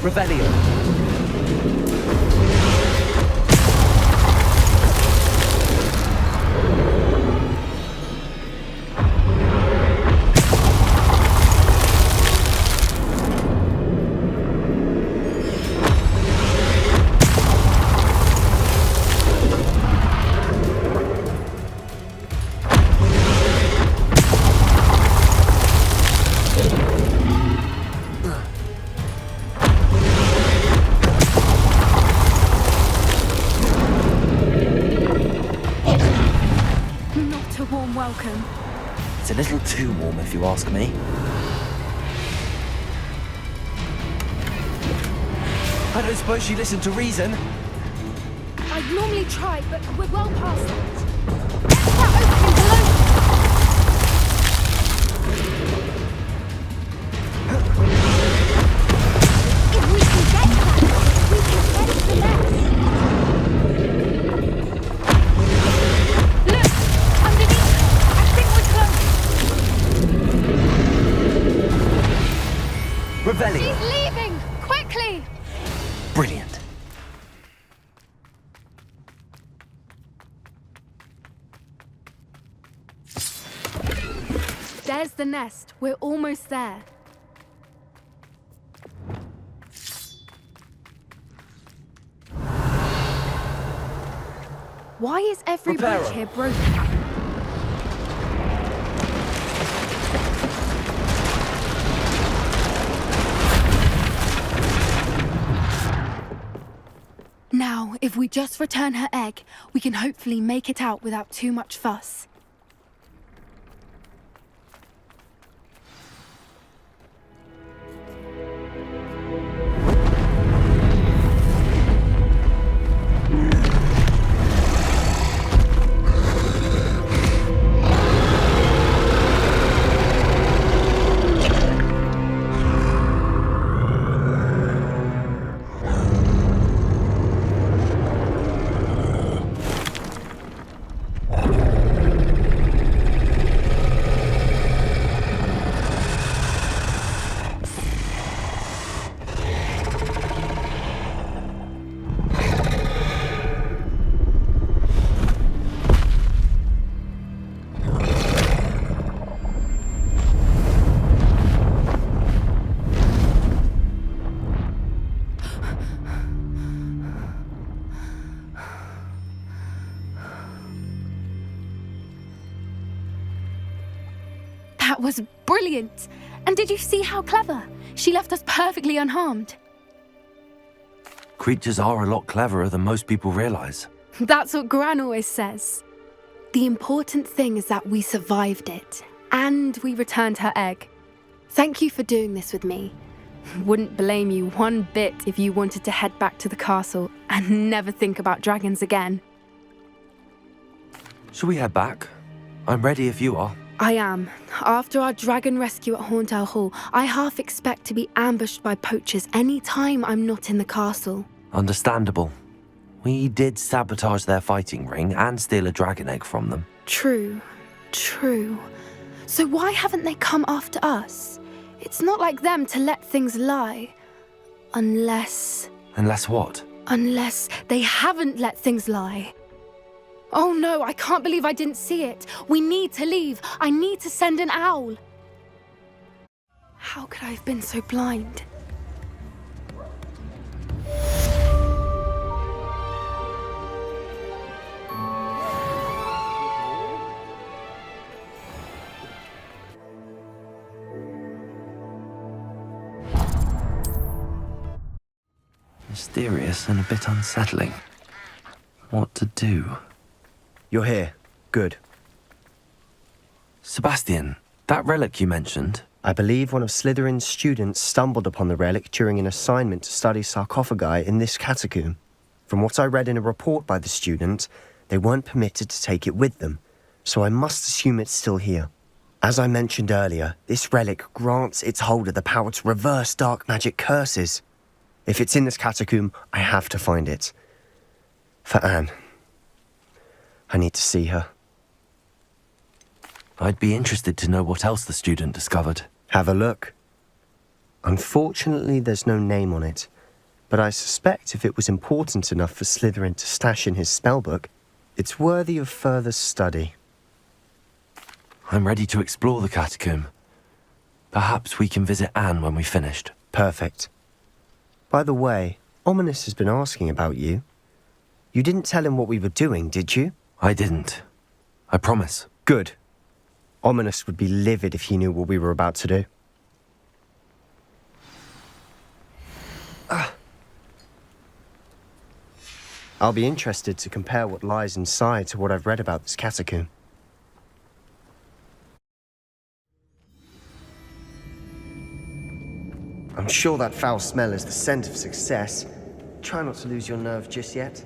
Revelio. Welcome. It's a little too warm, if you ask me. I don't suppose she listened to reason. I'd normally try, but we're well past that. What's that opening below? If we can get that, we can get to the nest. Look! Underneath! I think we're close. Revelio. She's leaving! Quickly! Brilliant. There's the nest. We're almost there. Why is every Reparo. bridge here broken? Now, if we just return her egg, we can hopefully make it out without too much fuss. That was brilliant! And did you see how clever? She left us perfectly unharmed. Creatures are a lot cleverer than most people realize. That's what Gran always says. The important thing is that we survived it, and we returned her egg. Thank you for doing this with me. Wouldn't blame you one bit if you wanted to head back to the castle and never think about dragons again. Shall we head back? I'm ready if you are. I am. After our dragon rescue at Hauntel Hall, I half expect to be ambushed by poachers any time I'm not in the castle. Understandable. We did sabotage their fighting ring and steal a dragon egg from them. True. So why haven't they come after us? It's not like them to let things lie. Unless what? Unless they haven't let things lie. Oh no, I can't believe I didn't see it. We need to leave. I need to send an owl. How could I have been so blind? Mysterious and a bit unsettling. What to do? You're here. Good. Sebastian, that relic you mentioned. I believe one of Slytherin's students stumbled upon the relic during an assignment to study sarcophagi in this catacomb. From what I read in a report by the student, they weren't permitted to take it with them, so I must assume it's still here. As I mentioned earlier, this relic grants its holder the power to reverse dark magic curses. If it's in this catacomb, I have to find it. For Anne. I need to see her. I'd be interested to know what else the student discovered. Have a look. Unfortunately, there's no name on it, but I suspect if it was important enough for Slytherin to stash in his spellbook, it's worthy of further study. I'm ready to explore the catacomb. Perhaps we can visit Anne when we've finished. Perfect. By the way, Ominous has been asking about you. You didn't tell him what we were doing, did you? I didn't. I promise. Good. Ominous would be livid if he knew what we were about to do. I'll be interested to compare what lies inside to what I've read about this catacomb. I'm sure that foul smell is the scent of success. Try not to lose your nerve just yet.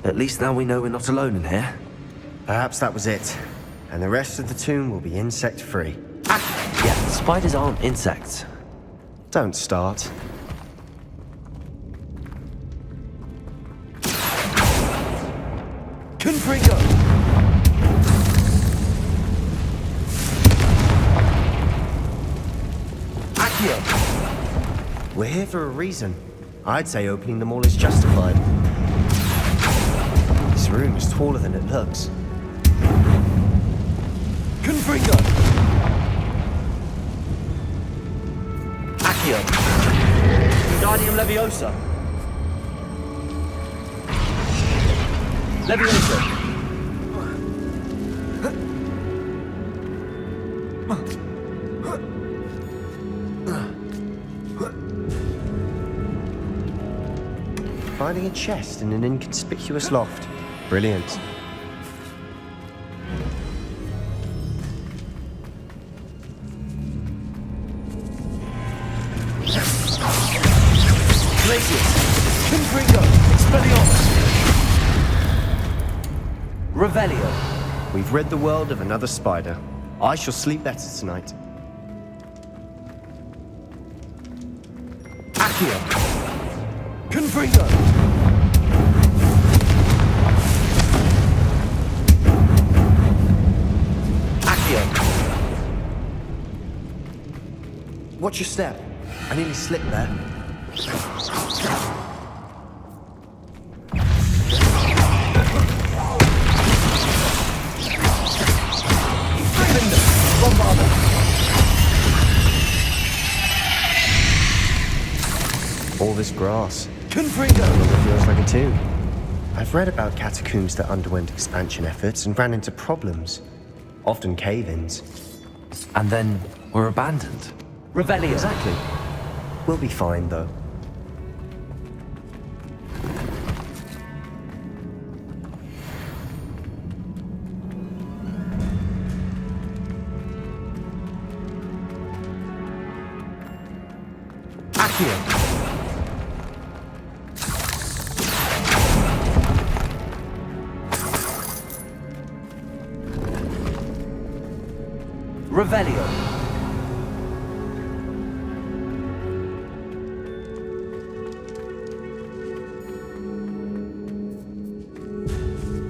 At least now we know we're not alone in here. Perhaps that was it. And the rest of the tomb will be insect-free. Yeah, spiders aren't insects. Don't start. Confringo! Accio! We're here for a reason. I'd say opening them all is justified. This room is taller than it looks. Confringo! Accio! Wingardium Leviosa! Leviosa! Finding a chest in an inconspicuous loft. Brilliant. Glacius! Confringo! Expelliarmus! Revelio! We've rid the world of another spider. I shall sleep better tonight. Accio! Confringo! Accio! Watch your step. I nearly slipped there. All this grass. Confringo! It feels like a tomb. I've read about catacombs that underwent expansion efforts and ran into problems. Often cave-ins. And then were abandoned. Revelio! Exactly. We'll be fine, though. Accio! Revelio!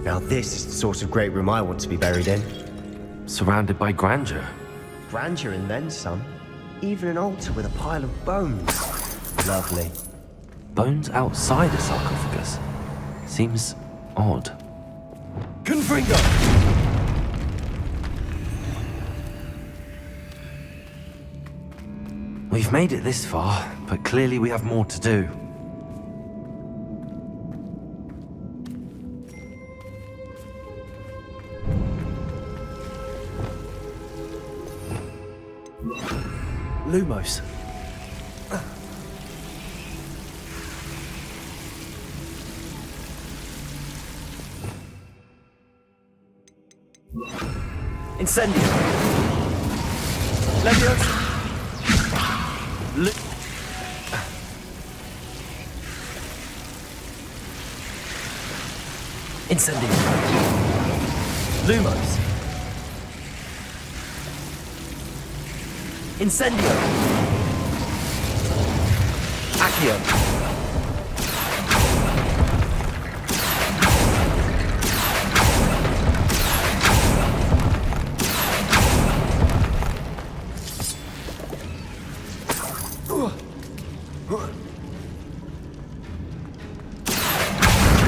Now this is the sort of great room I want to be buried in. Surrounded by grandeur. Grandeur and then some. Even an altar with a pile of bones. Lovely. Bones outside a sarcophagus. Seems odd. Confringo! We've made it this far, but clearly we have more to do. Lumos. Incendio. Leviosa. Incendio. Lumos. Incendio. Accio.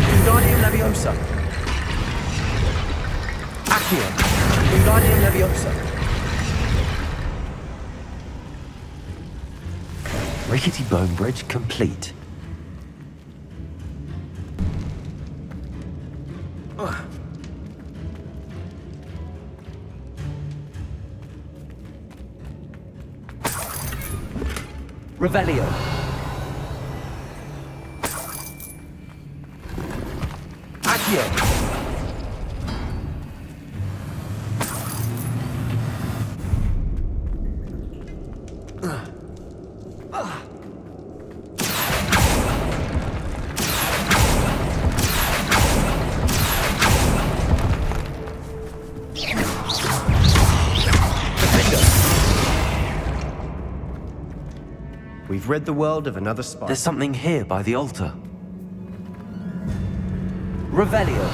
Wingardium Leviosa. Accio. Wingardium Leviosa. Rickety bone bridge complete. Revelio. Accio. We've rid the world of another spider. There's something here by the altar. Revelio.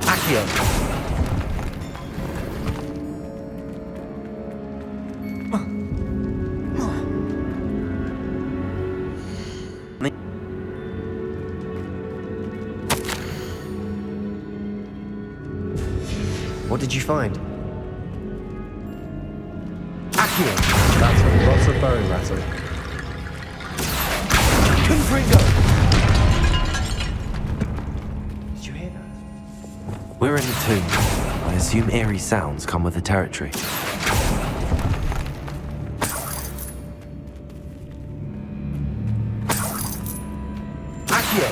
Accio. What did you find? Accio! That's a lot of bone rattle. Confringo! Did you hear that? We're in the tomb. I assume eerie sounds come with the territory. Accio!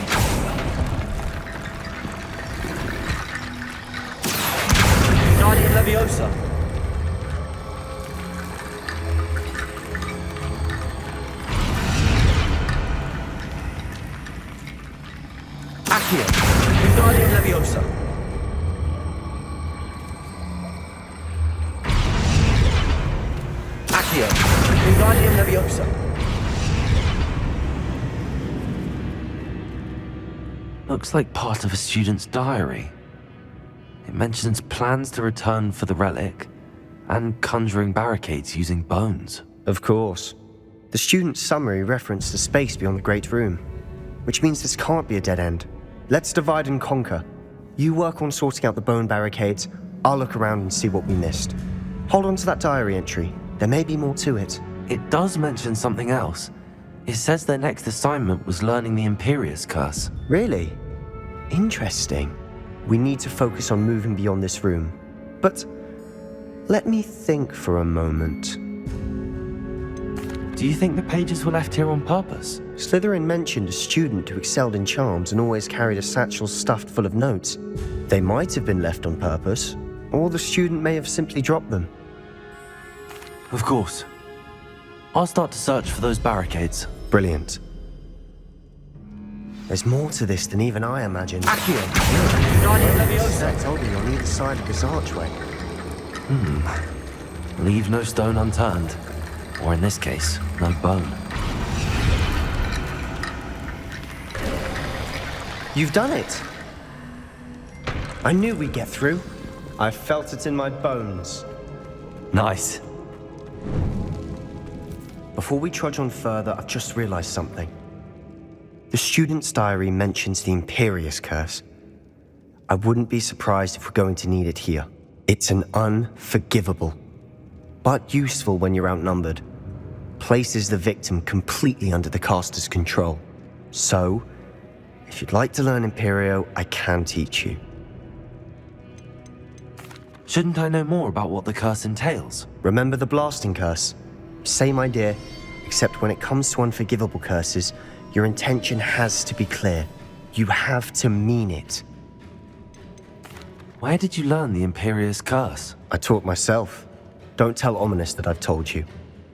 Guardian Leviosa! Accio! Guardian Leviosa! Accio! Guardian Leviosa! Looks like part of a student's diary. It mentions plans to return for the relic and conjuring barricades using bones. Of course. The student's summary referenced the space beyond the Great Room, which means this can't be a dead end. Let's divide and conquer. You work on sorting out the bone barricades, I'll look around and see what we missed. Hold on to that diary entry. There may be more to it. It does mention something else. It says their next assignment was learning the Imperious Curse. Really? Interesting. We need to focus on moving beyond this room. But let me think for a moment. Do you think the pages were left here on purpose? Slytherin mentioned a student who excelled in charms and always carried a satchel stuffed full of notes. They might have been left on purpose, or the student may have simply dropped them. Of course. I'll start to search for those barricades. Brilliant. There's more to this than even I imagined. Accio! I told you on either side of this archway. Leave no stone unturned. Or in this case, no bone. You've done it! I knew we'd get through. I felt it in my bones. Nice. Before we trudge on further, I've just realized something. The student's diary mentions the Imperious Curse. I wouldn't be surprised if we're going to need it here. It's an unforgivable, but useful when you're outnumbered. Places the victim completely under the caster's control. So, if you'd like to learn Imperio, I can teach you. Shouldn't I know more about what the curse entails? Remember the blasting curse? Same idea, except when it comes to unforgivable curses, your intention has to be clear. You have to mean it. Where did you learn the Imperious Curse? I taught myself. Don't tell Ominous that I've told you.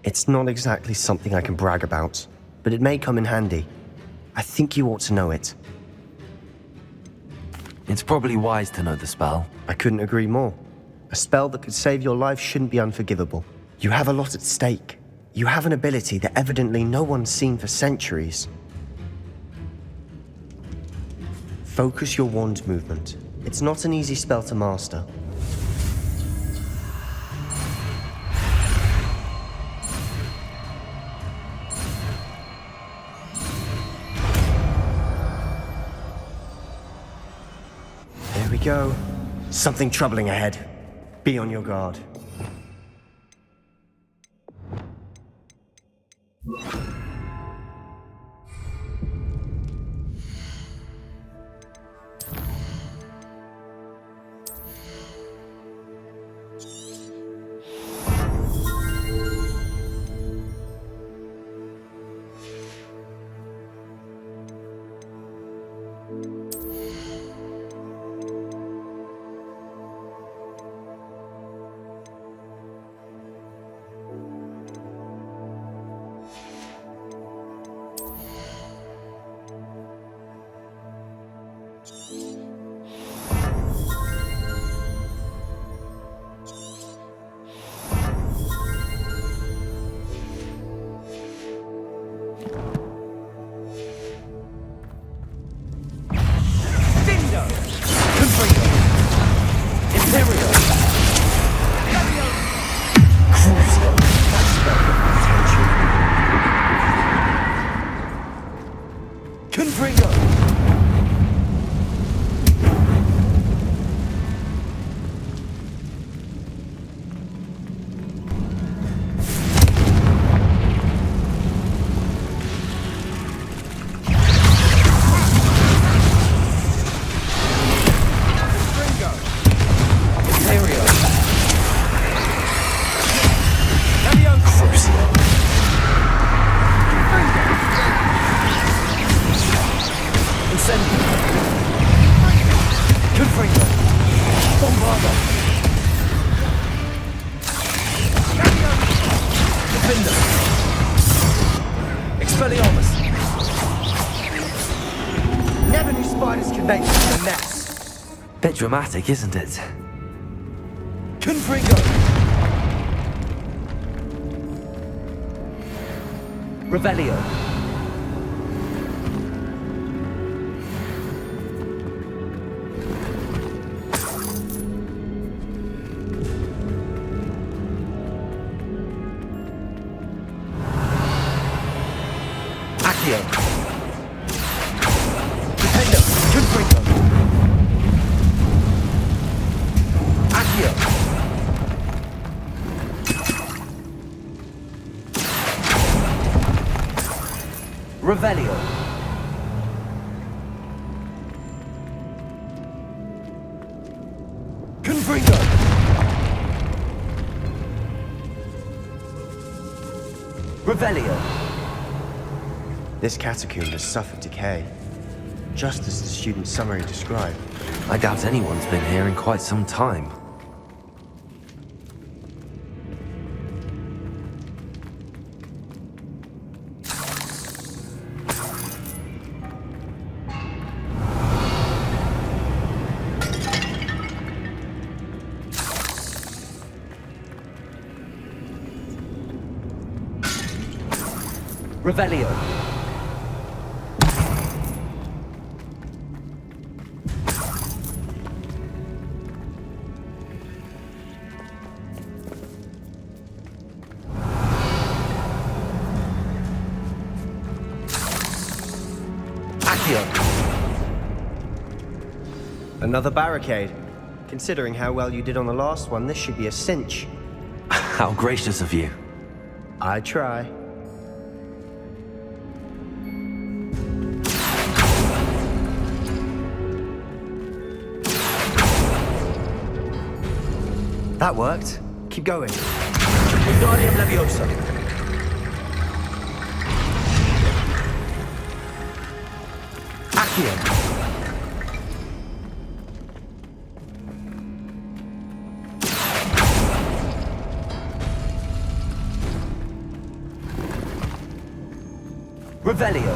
It's not exactly something I can brag about, but it may come in handy. I think you ought to know it. It's probably wise to know the spell. I couldn't agree more. A spell that could save your life shouldn't be unforgivable. You have a lot at stake. You have an ability that evidently no one's seen for centuries. Focus your wand movement. It's not an easy spell to master. There we go. Something troubling ahead. Be on your guard. Expelliarmus! Never knew spiders could make such a mess. Bit dramatic, isn't it? Confringo! Revelio. Accio. Defendo. Confringo. Accio. Revelio. Confringo. Revelio. This catacomb has suffered decay, just as the student's summary described. I doubt anyone's been here in quite some time. Revelio. Accio. Another barricade. Considering how well you did on the last one, this should be a cinch. How gracious of you. I try. That worked. Keep going. Wingardium Leviosa. Accio. Revelio.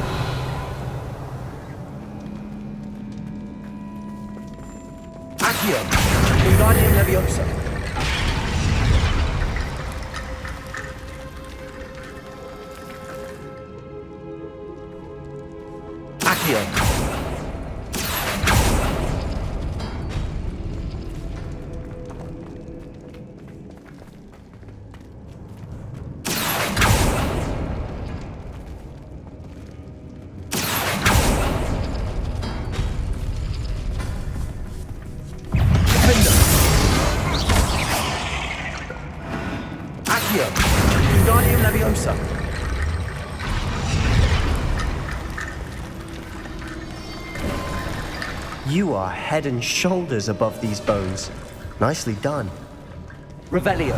Accio. Wingardium Leviosa. Accio. Defender. Accio. Wingardium Leviosa. You are head and shoulders above these bones. Nicely done. Revelio.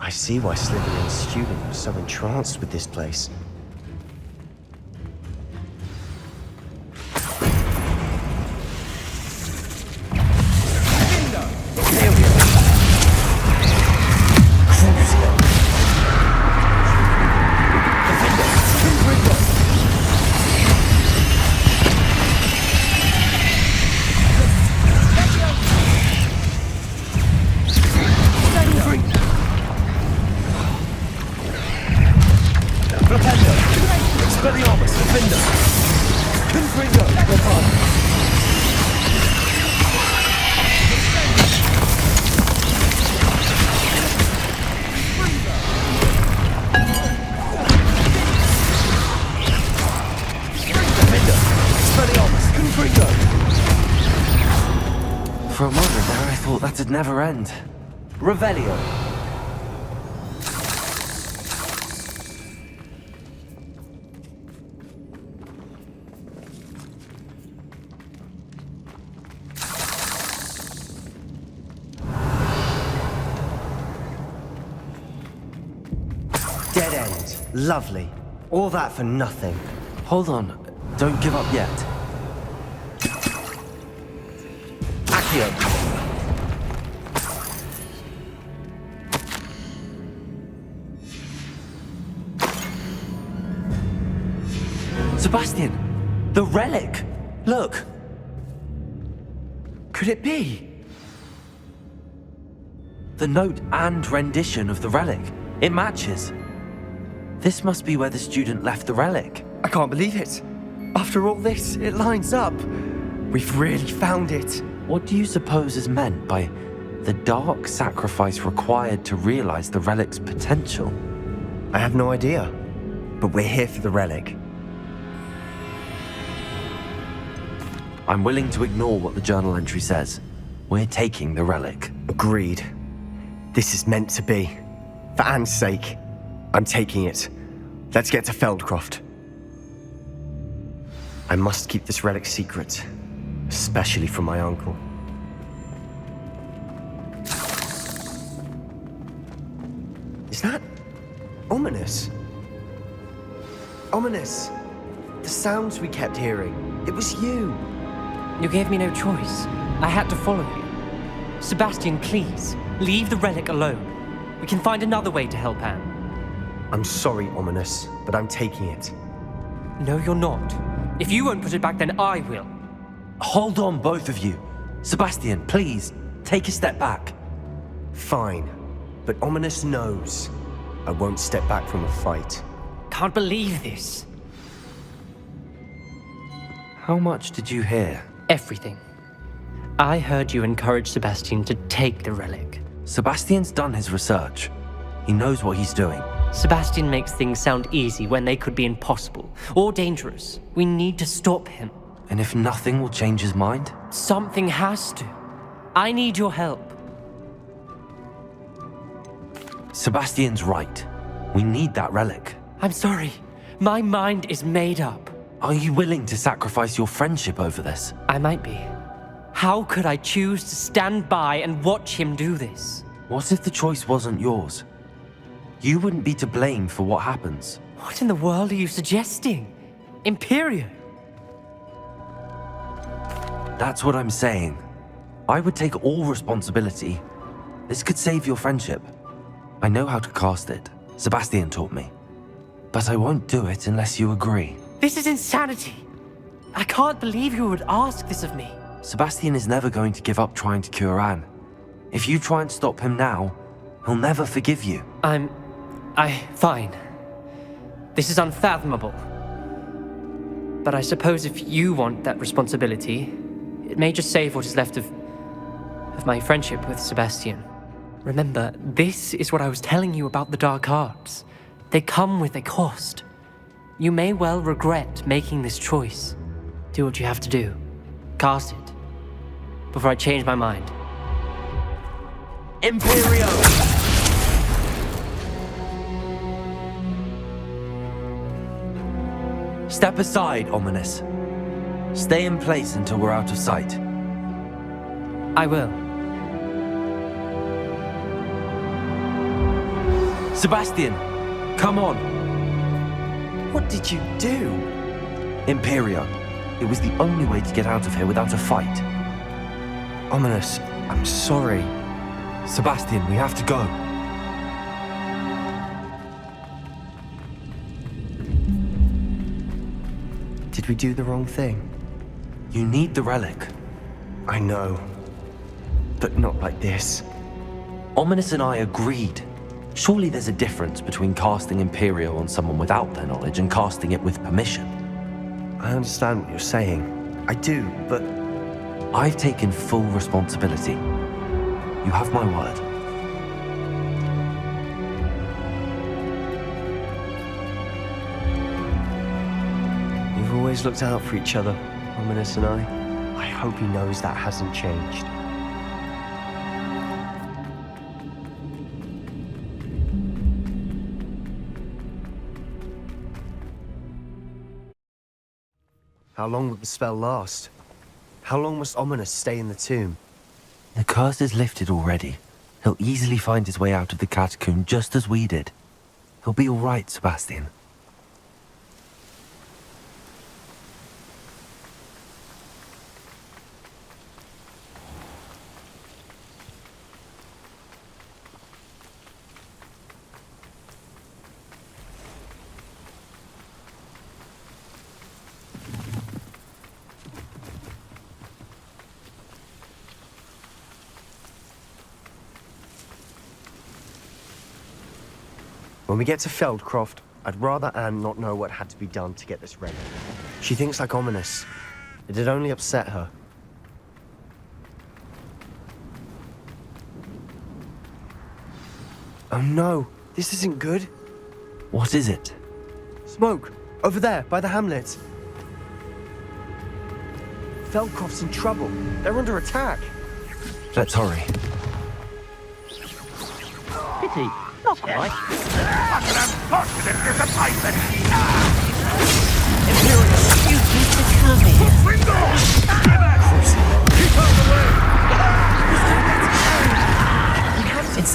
I see why Slytherin's student was so entranced with this place. Expelliarmus, Defender! Confringo, Godfather! Defender! Expelliarmus, Confringo! For a moment there I thought that'd never end. Revelio! Dead end. Lovely. All that for nothing. Hold on. Don't give up yet. Accio! Sebastian! The relic! Look! Could it be? The note and rendition of the relic. It matches. This must be where the student left the relic. I can't believe it. After all this, it lines up. We've really found it. What do you suppose is meant by the dark sacrifice required to realize the relic's potential? I have no idea. But we're here for the relic. I'm willing to ignore what the journal entry says. We're taking the relic. Agreed. This is meant to be. For Anne's sake, I'm taking it. Let's get to Feldcroft. I must keep this relic secret, especially from my uncle. Is that ominous? Ominous. The sounds we kept hearing. It was you. You gave me no choice. I had to follow you. Sebastian, please, leave the relic alone. We can find another way to help Anne. I'm sorry, Ominous, but I'm taking it. No, you're not. If you won't put it back, then I will. Hold on, both of you. Sebastian, please, take a step back. Fine, but Ominous knows I won't step back from a fight. Can't believe this. How much did you hear? Everything. I heard you encourage Sebastian to take the relic. Sebastian's done his research. He knows what he's doing. Sebastian makes things sound easy when they could be impossible or dangerous. We need to stop him. And if nothing will change his mind? Something has to. I need your help. Sebastian's right. We need that relic. I'm sorry. My mind is made up. Are you willing to sacrifice your friendship over this? I might be. How could I choose to stand by and watch him do this? What if the choice wasn't yours? You wouldn't be to blame for what happens. What in the world are you suggesting? Imperium? That's what I'm saying. I would take all responsibility. This could save your friendship. I know how to cast it. Sebastian taught me. But I won't do it unless you agree. This is insanity. I can't believe you would ask this of me. Sebastian is never going to give up trying to cure Anne. If you try and stop him now, he'll never forgive you. Fine. This is unfathomable. But I suppose if you want that responsibility, it may just save what is left of my friendship with Sebastian. Remember, this is what I was telling you about the dark arts. They come with a cost. You may well regret making this choice. Do what you have to do. Cast it. Before I change my mind. Imperio! Step aside, Ominous. Stay in place until we're out of sight. I will. Sebastian, come on. What did you do? Imperio. It was the only way to get out of here without a fight. Ominous, I'm sorry. Sebastian, we have to go. Did we do the wrong thing? You need the relic. I know. But not like this. Ominous and I agreed. Surely there's a difference between casting Imperio on someone without their knowledge and casting it with permission. I understand what you're saying. I do, but... I've taken full responsibility. You have my word. We've always looked out for each other, Ominous and I. I hope he knows that hasn't changed. How long will the spell last? How long must Ominous stay in the tomb? The curse is lifted already. He'll easily find his way out of the catacomb just as we did. He'll be all right, Sebastian. When we get to Feldcroft, I'd rather Anne not know what had to be done to get this ready. She thinks like ominous. It'd only upset her. Oh no, this isn't good. What is it? Smoke! Over there, by the hamlet. Feldcroft's in trouble. They're under attack. Let's hurry. Pity. Not quite. What an unfortunate disappointment! Imperious, you need to come here. Window! Keep out the way! It's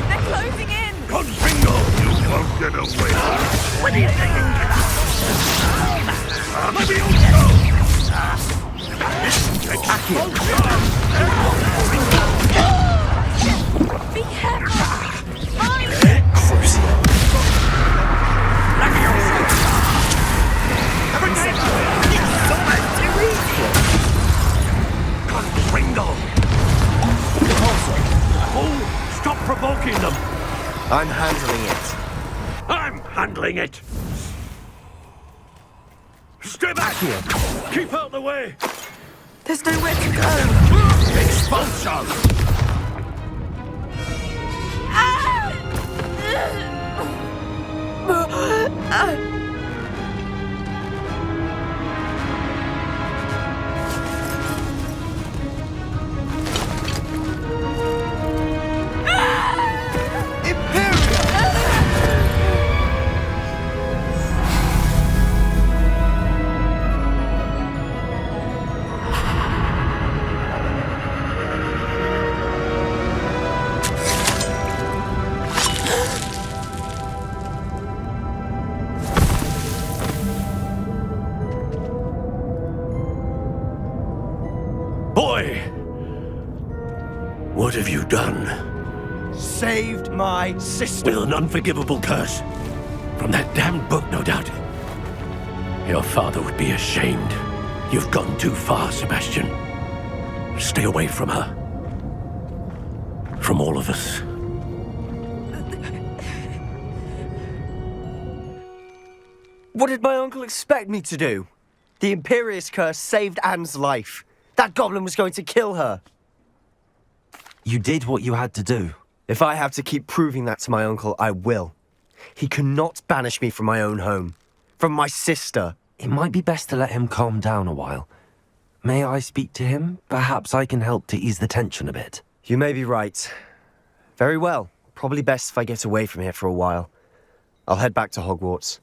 They're closing in! Confringo! You won't get away! What do you think? Let me go! Be careful! Mine! Confringo! Oh, stop provoking them! I'm handling it. I'm handling it! Stay back here! Keep out the way! There's nowhere to go. Expulso! Boy! What have you done? Saved my sister. With an unforgivable curse. From that damned book, no doubt. Your father would be ashamed. You've gone too far, Sebastian. Stay away from her. From all of us. What did my uncle expect me to do? The Imperious curse saved Anne's life. That goblin was going to kill her. You did what you had to do. If I have to keep proving that to my uncle, I will. He cannot banish me from my own home. From my sister. It might be best to let him calm down a while. May I speak to him? Perhaps I can help to ease the tension a bit. You may be right. Very well. Probably best if I get away from here for a while. I'll head back to Hogwarts.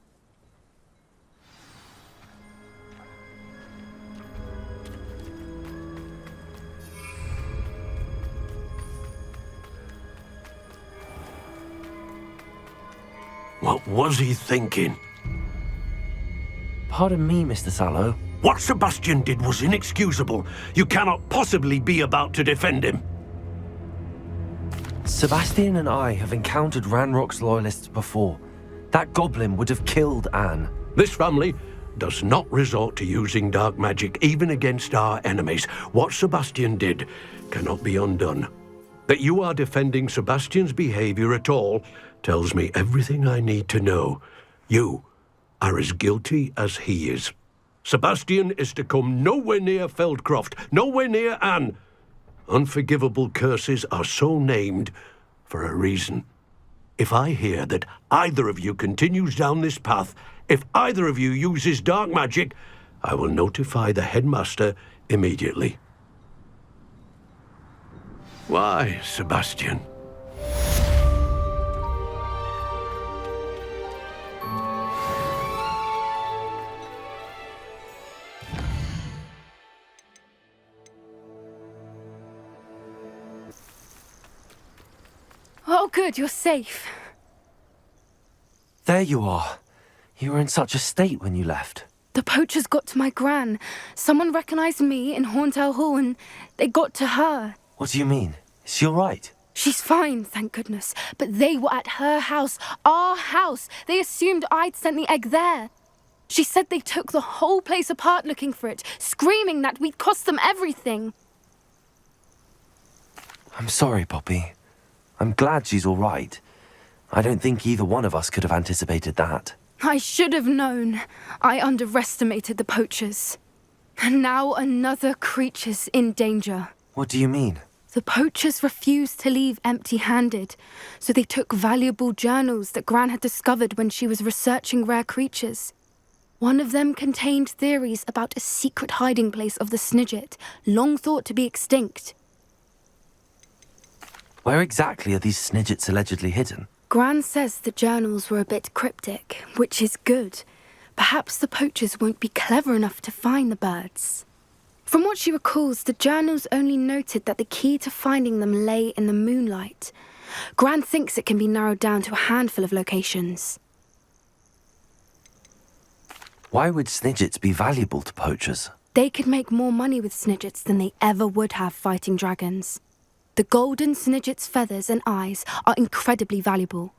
What was he thinking? Pardon me, Mr. Sallow. What Sebastian did was inexcusable. You cannot possibly be about to defend him. Sebastian and I have encountered Ranrock's loyalists before. That goblin would have killed Anne. This family does not resort to using dark magic even against our enemies. What Sebastian did cannot be undone. That you are defending Sebastian's behavior at all tells me everything I need to know. You are as guilty as he is. Sebastian is to come nowhere near Feldcroft, nowhere near Anne. Unforgivable curses are so named for a reason. If I hear that either of you continues down this path, if either of you uses dark magic, I will notify the headmaster immediately. Why, Sebastian? Oh good, you're safe. There you are. You were in such a state when you left. The poachers got to my gran. Someone recognized me in Horntail Hall and they got to her. What do you mean? Is she all right? She's fine, thank goodness. But they were at her house, our house. They assumed I'd sent the egg there. She said they took the whole place apart looking for it, screaming that we'd cost them everything. I'm sorry, Poppy. I'm glad she's all right. I don't think either one of us could have anticipated that. I should have known. I underestimated the poachers. And now another creature's in danger. What do you mean? The poachers refused to leave empty-handed, so they took valuable journals that Gran had discovered when she was researching rare creatures. One of them contained theories about a secret hiding place of the Snidget, long thought to be extinct. Where exactly are these Snidgets allegedly hidden? Gran says the journals were a bit cryptic, which is good. Perhaps the poachers won't be clever enough to find the birds. From what she recalls, the journals only noted that the key to finding them lay in the moonlight. Gran thinks it can be narrowed down to a handful of locations. Why would Snidgets be valuable to poachers? They could make more money with Snidgets than they ever would have fighting dragons. The golden Snidget's feathers and eyes are incredibly valuable.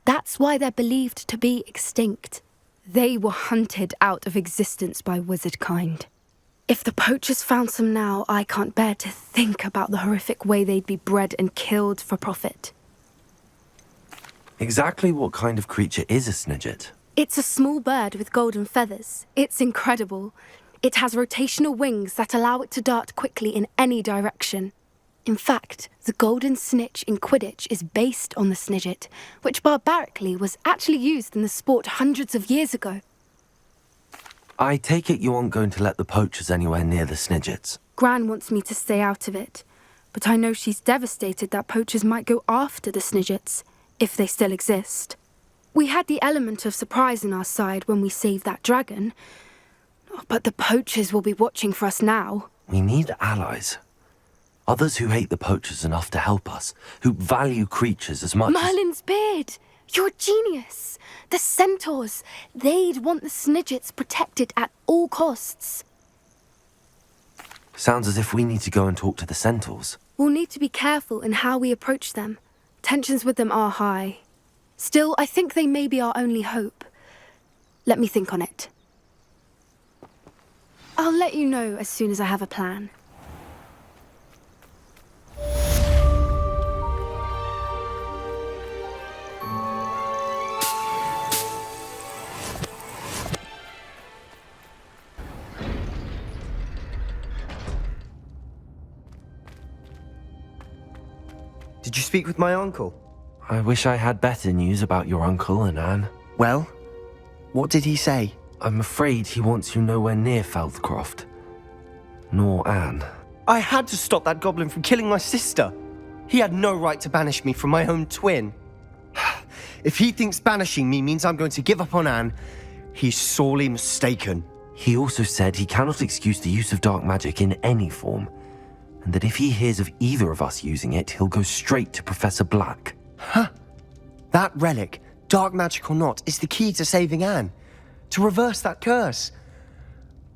That's why they're believed to be extinct. They were hunted out of existence by wizard kind. If the poachers found some now, I can't bear to think about the horrific way they'd be bred and killed for profit. Exactly what kind of creature is a Snidget? It's a small bird with golden feathers. It's incredible. It has rotational wings that allow it to dart quickly in any direction. In fact, the golden snitch in Quidditch is based on the Snidget, which barbarically was actually used in the sport hundreds of years ago. I take it you aren't going to let the poachers anywhere near the Snidgets. Gran wants me to stay out of it, but I know she's devastated that poachers might go after the Snidgets, if they still exist. We had the element of surprise on our side when we saved that dragon, but the poachers will be watching for us now. We need allies. Others who hate the poachers enough to help us, who value creatures as much Merlin's beard! You're a genius! The centaurs! They'd want the Snidgets protected at all costs. Sounds as if we need to go and talk to the centaurs. We'll need to be careful in how we approach them. Tensions with them are high. Still, I think they may be our only hope. Let me think on it. I'll let you know as soon as I have a plan. Did you speak with my uncle? I wish I had better news about your uncle and Anne. Well, what did he say? I'm afraid he wants you nowhere near Feldcroft. Nor Anne. I had to stop that goblin from killing my sister. He had no right to banish me from my own twin. If he thinks banishing me means I'm going to give up on Anne, he's sorely mistaken. He also said he cannot excuse the use of dark magic in any form, and that if he hears of either of us using it, he'll go straight to Professor Black. Huh. That relic, dark magic or not, is the key to saving Anne. To reverse that curse.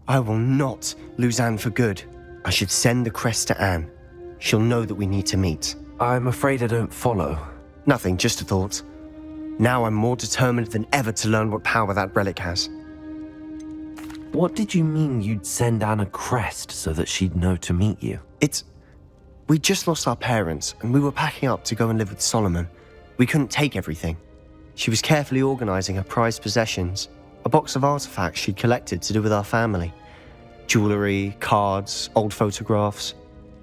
I will not lose Anne for good. I should send the crest to Anne. She'll know that we need to meet. I'm afraid I don't follow. Nothing, just a thought. Now I'm more determined than ever to learn what power that relic has. What did you mean you'd send Anne a crest so that she'd know to meet you? We just lost our parents, and we were packing up to go and live with Solomon. We couldn't take everything. She was carefully organising her prized possessions, a box of artifacts she'd collected to do with our family. Jewellery, cards, old photographs.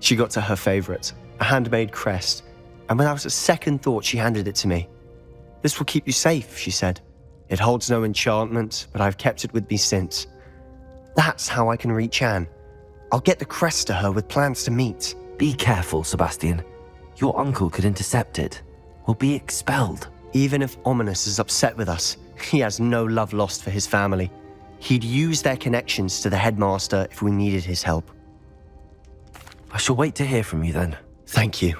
She got to her favourite, a handmade crest, and without a second thought she handed it to me. "This will keep you safe," she said. "It holds no enchantment, but I've kept it with me since. That's how I can reach Anne. I'll get the crest to her with plans to meet." Be careful, Sebastian. Your uncle could intercept it. We'll be expelled. Even if Ominous is upset with us, he has no love lost for his family. He'd use their connections to the headmaster if we needed his help. I shall wait to hear from you then. Thank you.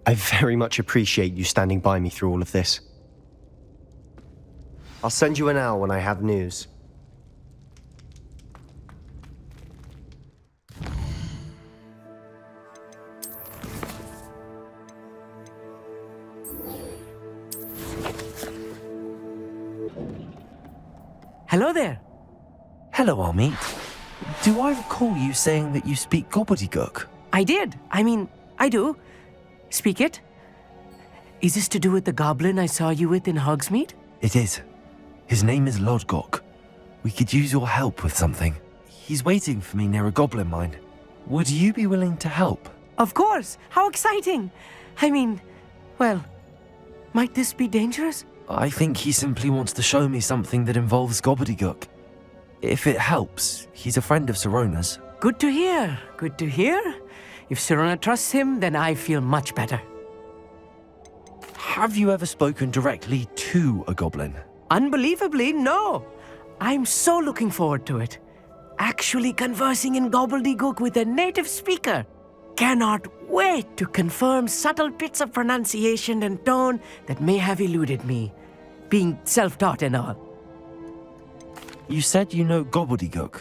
I very much appreciate you standing by me through all of this. I'll send you an owl when I have news. Hello there. Hello, Amit. Do I recall you saying that you speak gobbledygook? I did. I do. Speak it. Is this to do with the goblin I saw you with in Hogsmeade? It is. His name is Lodgok. We could use your help with something. He's waiting for me near a goblin mine. Would you be willing to help? Of course. How exciting. Well, might this be dangerous? I think he simply wants to show me something that involves gobbledygook. If it helps, he's a friend of Sirona's. Good to hear. Good to hear. If Sirona trusts him, then I feel much better. Have you ever spoken directly to a goblin? Unbelievably, no. I'm so looking forward to it. Actually conversing in gobbledygook with a native speaker. Cannot wait to confirm subtle bits of pronunciation and tone that may have eluded me, being self-taught and all. You said you know gobbledygook,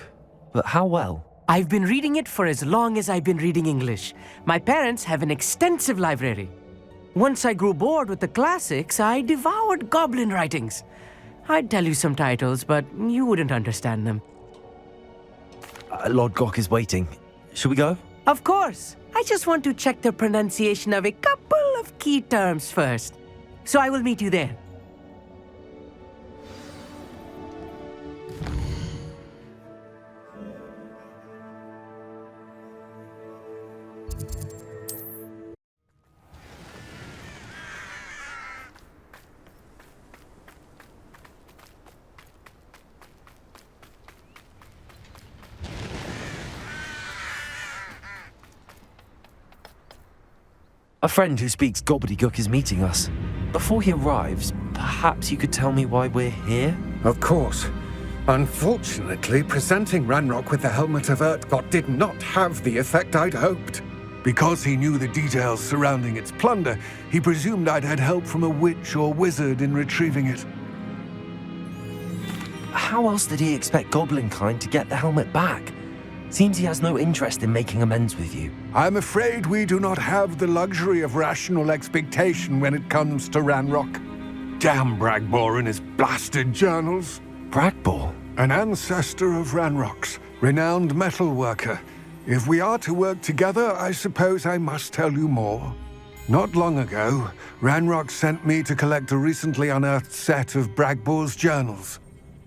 but how well? I've been reading it for as long as I've been reading English. My parents have an extensive library. Once I grew bored with the classics, I devoured goblin writings. I'd tell you some titles, but you wouldn't understand them. Lodgok is waiting. Shall we go? Of course. I just want to check the pronunciation of a couple of key terms first. So I will meet you there. A friend who speaks gobbledygook is meeting us. Before he arrives, perhaps you could tell me why we're here? Of course. Unfortunately, presenting Ranrock with the Helmet of Urtkot did not have the effect I'd hoped. Because he knew the details surrounding its plunder, he presumed I'd had help from a witch or wizard in retrieving it. How else did he expect Goblinkind to get the helmet back? Seems he has no interest in making amends with you. I'm afraid we do not have the luxury of rational expectation when it comes to Ranrock. Damn Bragbor and his blasted journals. Bragbor? An ancestor of Ranrock's, renowned metalworker. If we are to work together, I suppose I must tell you more. Not long ago, Ranrock sent me to collect a recently unearthed set of Bragbor's journals.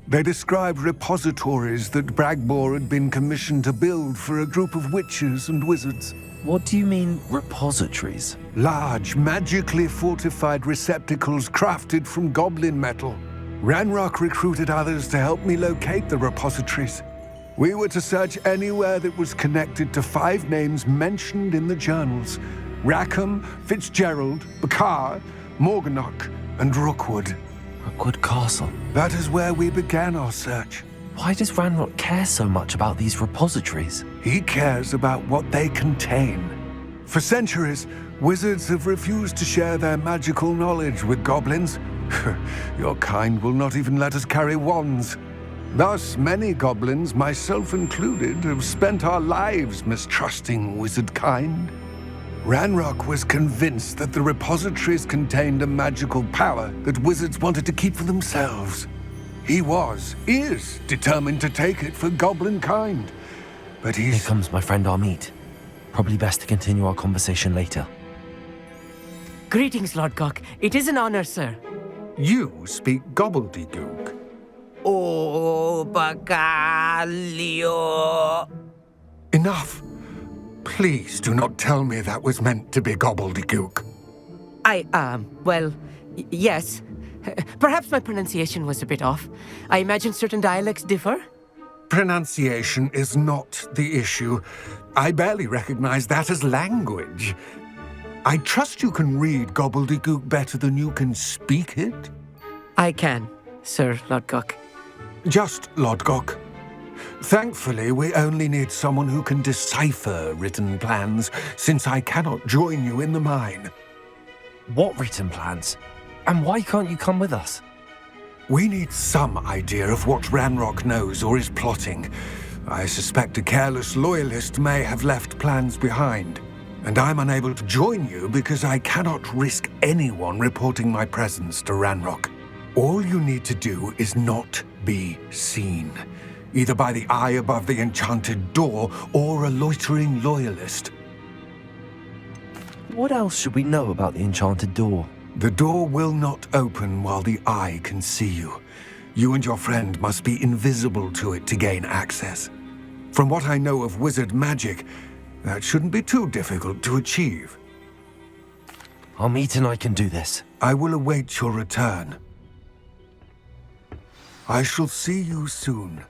They described repositories that Bragbor had been commissioned to build for a group of witches and wizards. What do you mean, repositories? Large, magically fortified receptacles crafted from goblin metal. Ranrock recruited others to help me locate the repositories. We were to search anywhere that was connected to 5 names mentioned in the journals: Rackham, Fitzgerald, Bakar, Morganach, and Rookwood. Rookwood Castle. That is where we began our search. Why does Ranrock care so much about these repositories? He cares about what they contain. For centuries, wizards have refused to share their magical knowledge with goblins. Your kind will not even let us carry wands. Thus, many goblins, myself included, have spent our lives mistrusting wizard kind. Ranrock was convinced that the repositories contained a magical power that wizards wanted to keep for themselves. He is determined to take it for goblin kind. But Here comes my friend Amit. Probably best to continue our conversation later. Greetings, Lodgok. It is an honor, sir. You speak gobbledygook. Oh, Bagalio. Enough. Please do not tell me that was meant to be gobbledygook. Yes. Perhaps my pronunciation was a bit off. I imagine certain dialects differ. Pronunciation is not the issue. I barely recognize that as language. I trust you can read gobbledygook better than you can speak it? I can, Sir Lodgok. Just Lodgok. Thankfully, we only need someone who can decipher written plans, since I cannot join you in the mine. What written plans? And why can't you come with us? We need some idea of what Ranrock knows or is plotting. I suspect a careless loyalist may have left plans behind. And I'm unable to join you because I cannot risk anyone reporting my presence to Ranrock. All you need to do is not be seen, either by the eye above the enchanted door or a loitering loyalist. What else should we know about the enchanted door? The door will not open while the eye can see you. You and your friend must be invisible to it to gain access. From what I know of wizard magic, that shouldn't be too difficult to achieve. Amit and I can do this. I will await your return. I shall see you soon.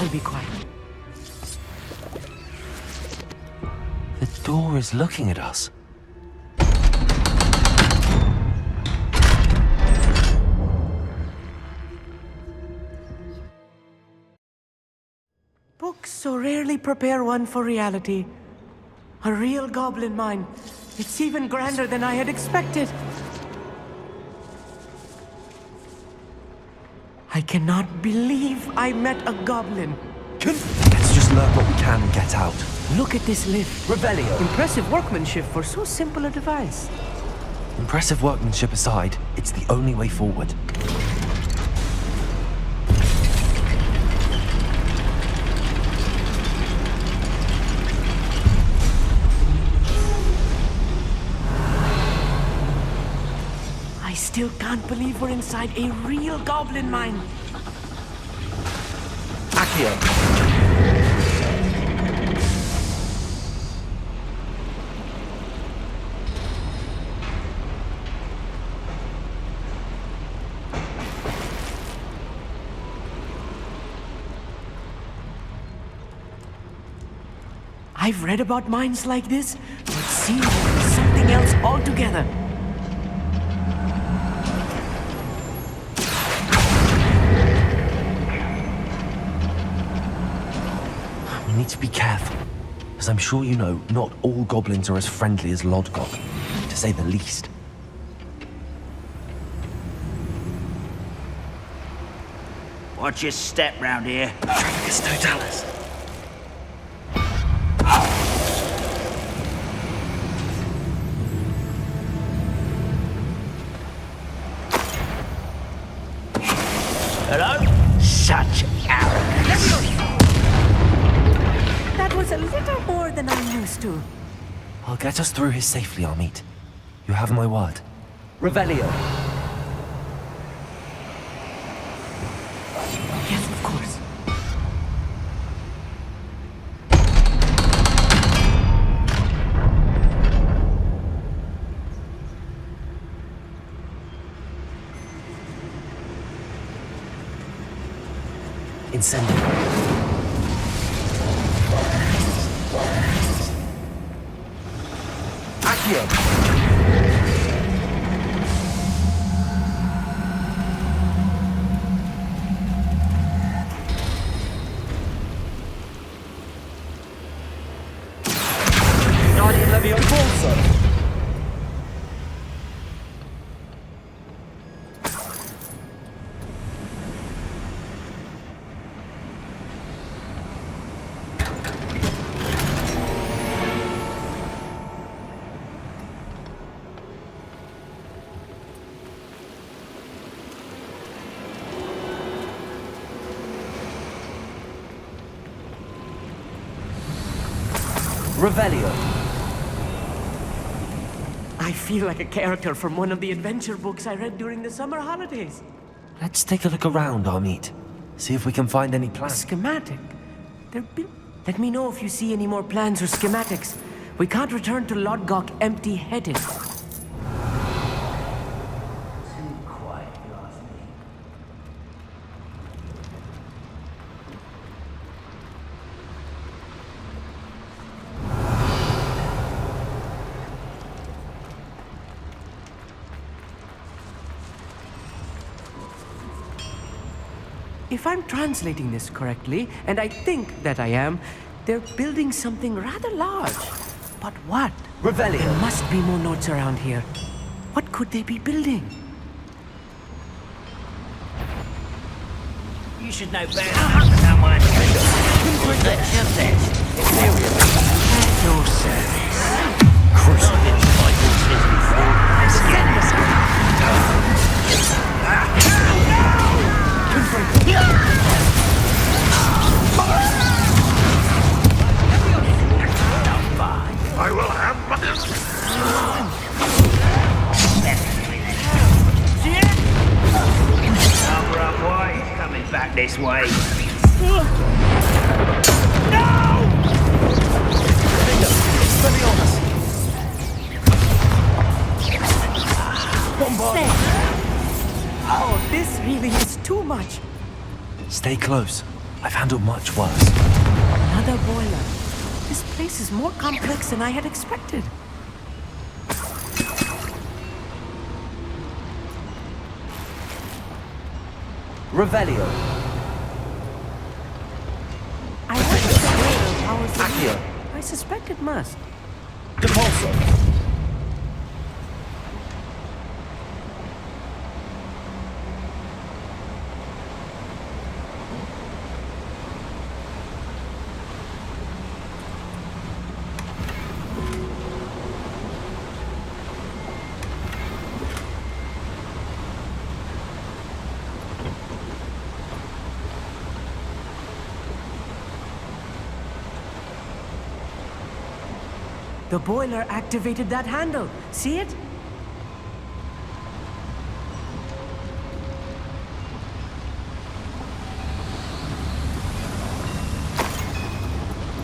I'll be quiet. The door is looking at us. Books so rarely prepare one for reality. A real goblin mine. It's even grander than I had expected. I cannot believe I met a goblin. Let's just learn what we can and get out. Look at this lift. Revelio. Impressive workmanship for so simple a device. Impressive workmanship aside, it's the only way forward. I still can't believe we're inside a real goblin mine. Accio. I've read about mines like this, but seeing them is something else altogether. We need to be careful. As I'm sure you know, not all goblins are as friendly as Lodgok, to say the least. Watch your step round here. Trafficus Totalis. Hello? Such arrogance. That was a little more than I'm used to. I'll get us through here safely, Amit. You have my word. Revelio. Yes, of course. Incendio. Accio. Guardian Leviosa. Revelio. I feel like a character from one of the adventure books I read during the summer holidays. Let's take a look around, Amit. See if we can find any A plans. schematic? Let me know if you see any more plans or schematics. We can't return to Lodgok empty-headed. If I'm translating this correctly, and I think that I am, they're building something rather large. But what? Revelio. There must be more notes around here. What could they be building? You should know better than someone. That's your best. At your service. I've been fighting this before. Let's get this. I will have Our boy is coming back this way. Oh, this really is too much. Stay close. I've handled much worse. Another boiler. This place is more complex than I had expected. Revelio. I wonder if the boiler powers the Accio. wheel. I suspect it must. Depulso. The boiler activated that handle. See it?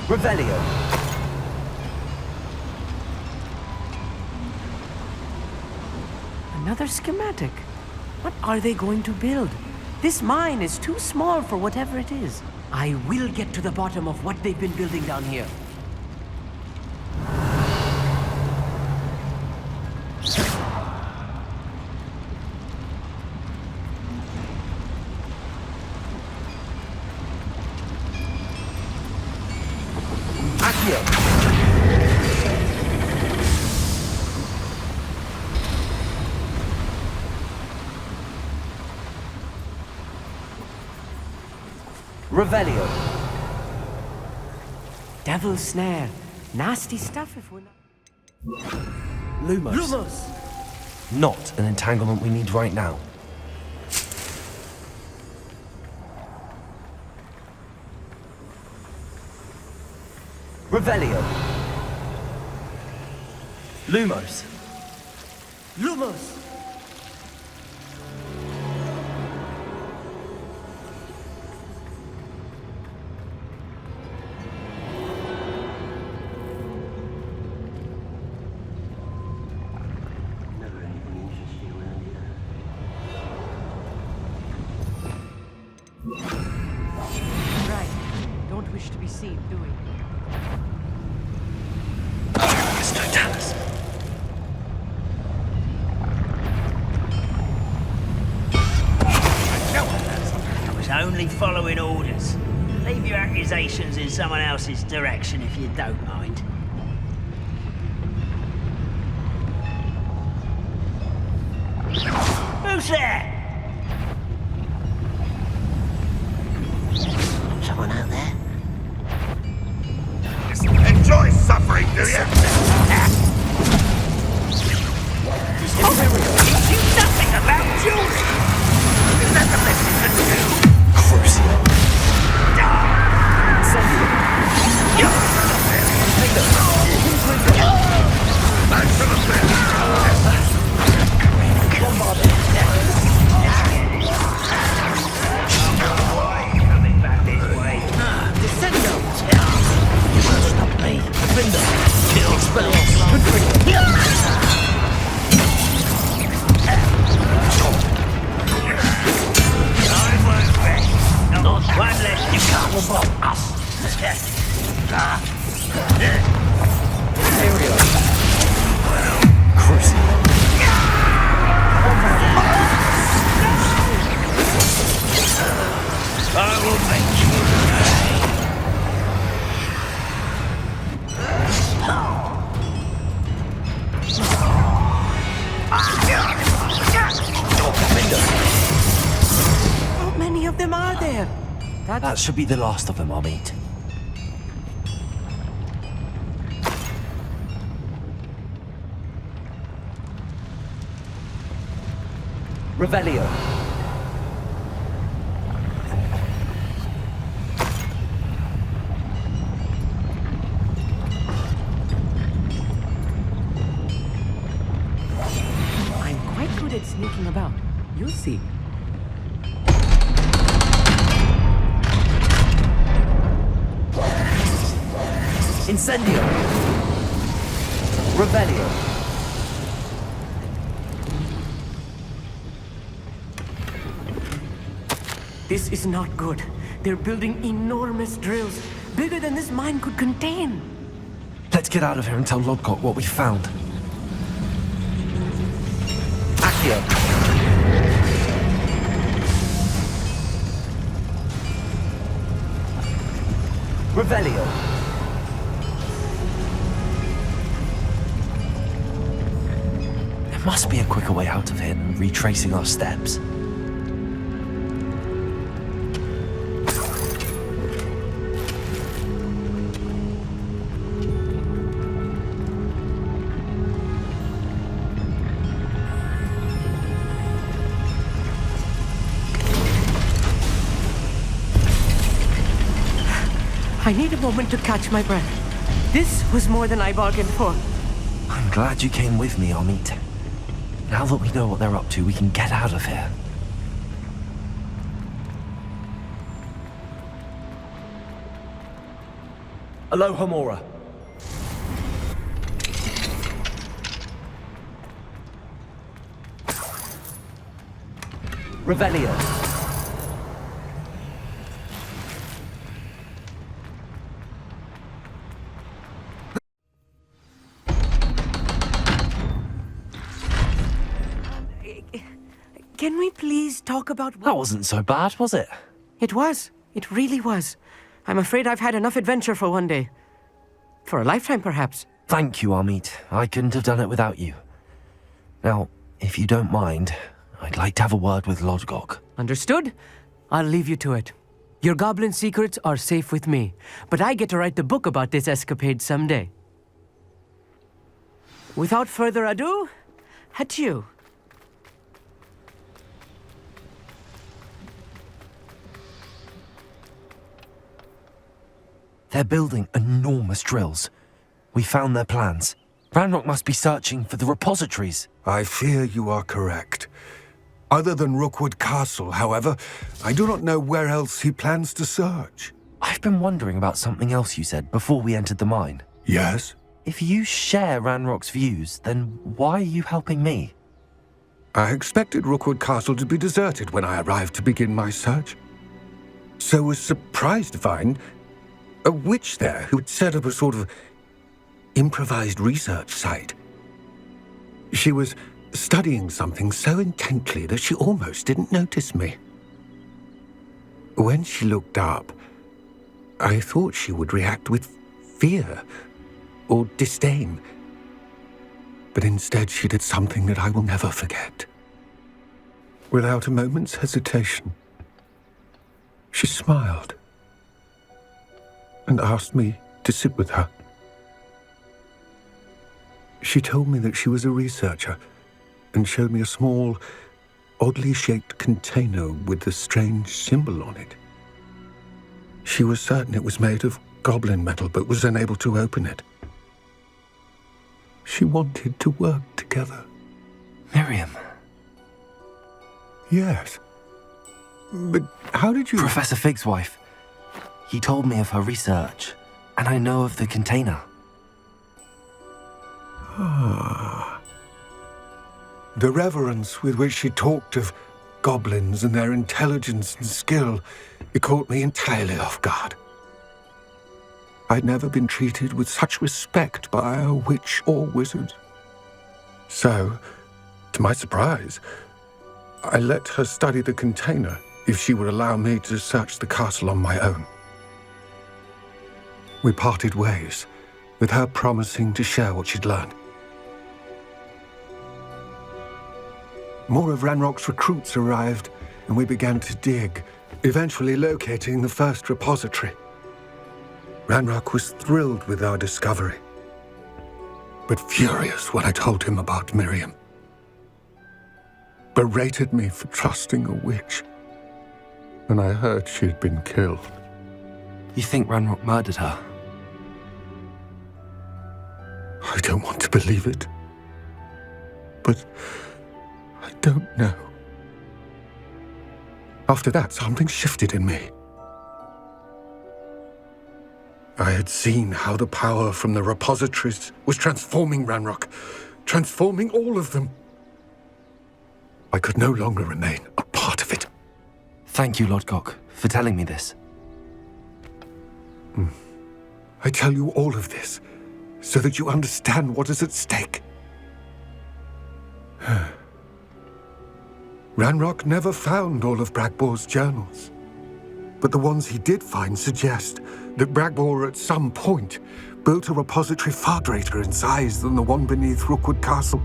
Revelio. Another schematic. What are they going to build? This mine is too small for whatever it is. I will get to the bottom of what they've been building down here. Revelio. Devil's snare. Nasty stuff if we're not... Lumos. Lumos! Not an entanglement we need right now. Revelio. Lumos. Lumos! Right. Don't wish to be seen, do we? I was only following orders. Leave your accusations in someone else's direction if you don't mind. Who's there? Someone out there? Enjoy suffering, do you? Teach you nothing about children! Is that the best you can do? Crucio. Back to the bed. Coming back this way. Descendo! You won't stop me. Defender. Not one less you can't stop us. Crucio. That should be the last of them, Amit. Revelio. I'm quite good at sneaking about. You'll see. Incendio. Revelio. This is not good. They're building enormous drills, bigger than this mine could contain. Let's get out of here and tell Lodgok what we found. Accio. Revelio. There must be a quicker way out of here than retracing our steps. I need a moment to catch my breath. This was more than I bargained for. I'm glad you came with me, Amit. Now that we know what they're up to, we can get out of here. Aloha Mora. Revelio. Can we please talk about what... That wasn't so bad, was it? It was. It really was. I'm afraid I've had enough adventure for one day. For a lifetime, perhaps. Thank you, Amit. I couldn't have done it without you. Now, if you don't mind, I'd like to have a word with Lodgok. Understood? I'll leave you to it. Your goblin secrets are safe with me, but I get to write the book about this escapade someday. Without further ado, adieu. They're building enormous drills. We found their plans. Ranrock must be searching for the repositories. I fear you are correct. Other than Rookwood Castle, however, I do not know where else he plans to search. I've been wondering about something else you said before we entered the mine. Yes? If you share Ranrock's views, then why are you helping me? I expected Rookwood Castle to be deserted when I arrived to begin my search. So was surprised to find a witch there who had set up a sort of improvised research site. She was studying something so intently that she almost didn't notice me. When she looked up, I thought she would react with fear or disdain. But instead she did something that I will never forget. Without a moment's hesitation, she smiled and asked me to sit with her. She told me that she was a researcher and showed me a small, oddly shaped container with a strange symbol on it. She was certain it was made of goblin metal, but was unable to open it. She wanted to work together. Miriam. Yes. But how did you... Professor Fig's wife. He told me of her research, and I know of the container. Ah. The reverence with which she talked of goblins and their intelligence and skill, it caught me entirely off guard. I'd never been treated with such respect by a witch or wizard. So, to my surprise, I let her study the container if she would allow me to search the castle on my own. We parted ways, with her promising to share what she'd learned. More of Ranrock's recruits arrived, and we began to dig, eventually locating the first repository. Ranrock was thrilled with our discovery, but furious when I told him about Miriam. Berated me for trusting a witch, and I heard she had been killed. You think Ranrock murdered her? I don't want to believe it, but I don't know. After that, something shifted in me. I had seen how the power from the repositories was transforming Ranrock, transforming all of them. I could no longer remain a part of it. Thank you, Lodgok, for telling me this. I tell you all of this so that you understand what is at stake. Ranrock never found all of Bragbor's journals, but the ones he did find suggest that Bragbor at some point built a repository far greater in size than the one beneath Rookwood Castle.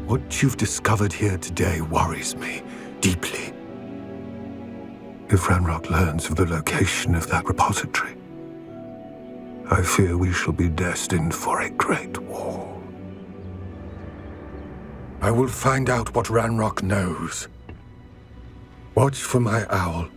What you've discovered here today worries me deeply. If Ranrock learns of the location of that repository, I fear we shall be destined for a great war. I will find out what Ranrock knows. Watch for my owl.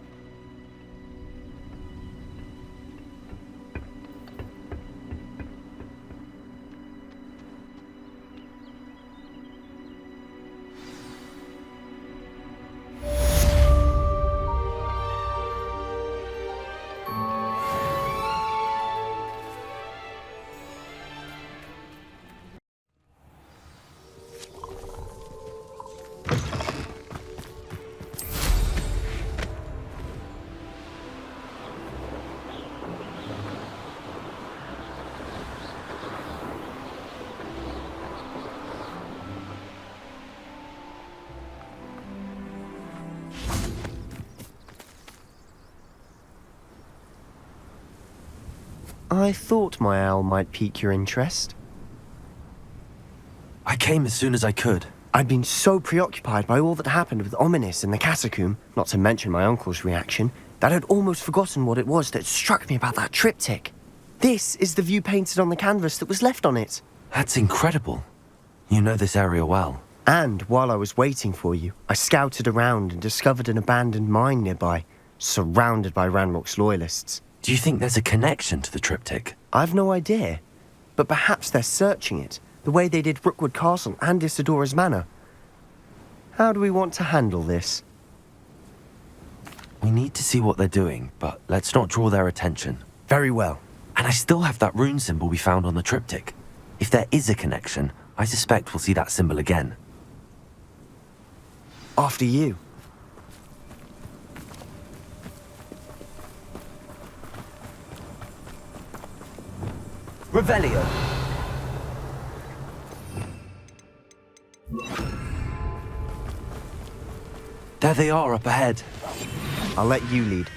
I thought my owl might pique your interest. I came as soon as I could. I'd been so preoccupied by all that happened with Ominis in the Catacomb, not to mention my uncle's reaction, that I'd almost forgotten what it was that struck me about that triptych. This is the view painted on the canvas that was left on it. That's incredible. You know this area well. And while I was waiting for you, I scouted around and discovered an abandoned mine nearby, surrounded by Ranrock's loyalists. Do you think there's a connection to the triptych? I've no idea, but perhaps they're searching it, the way they did Rookwood Castle and Isidora's Manor. How do we want to handle this? We need to see what they're doing, but let's not draw their attention. Very well. And I still have that rune symbol we found on the triptych. If there is a connection, I suspect we'll see that symbol again. After you. Revelio. There they are up ahead. I'll let you lead.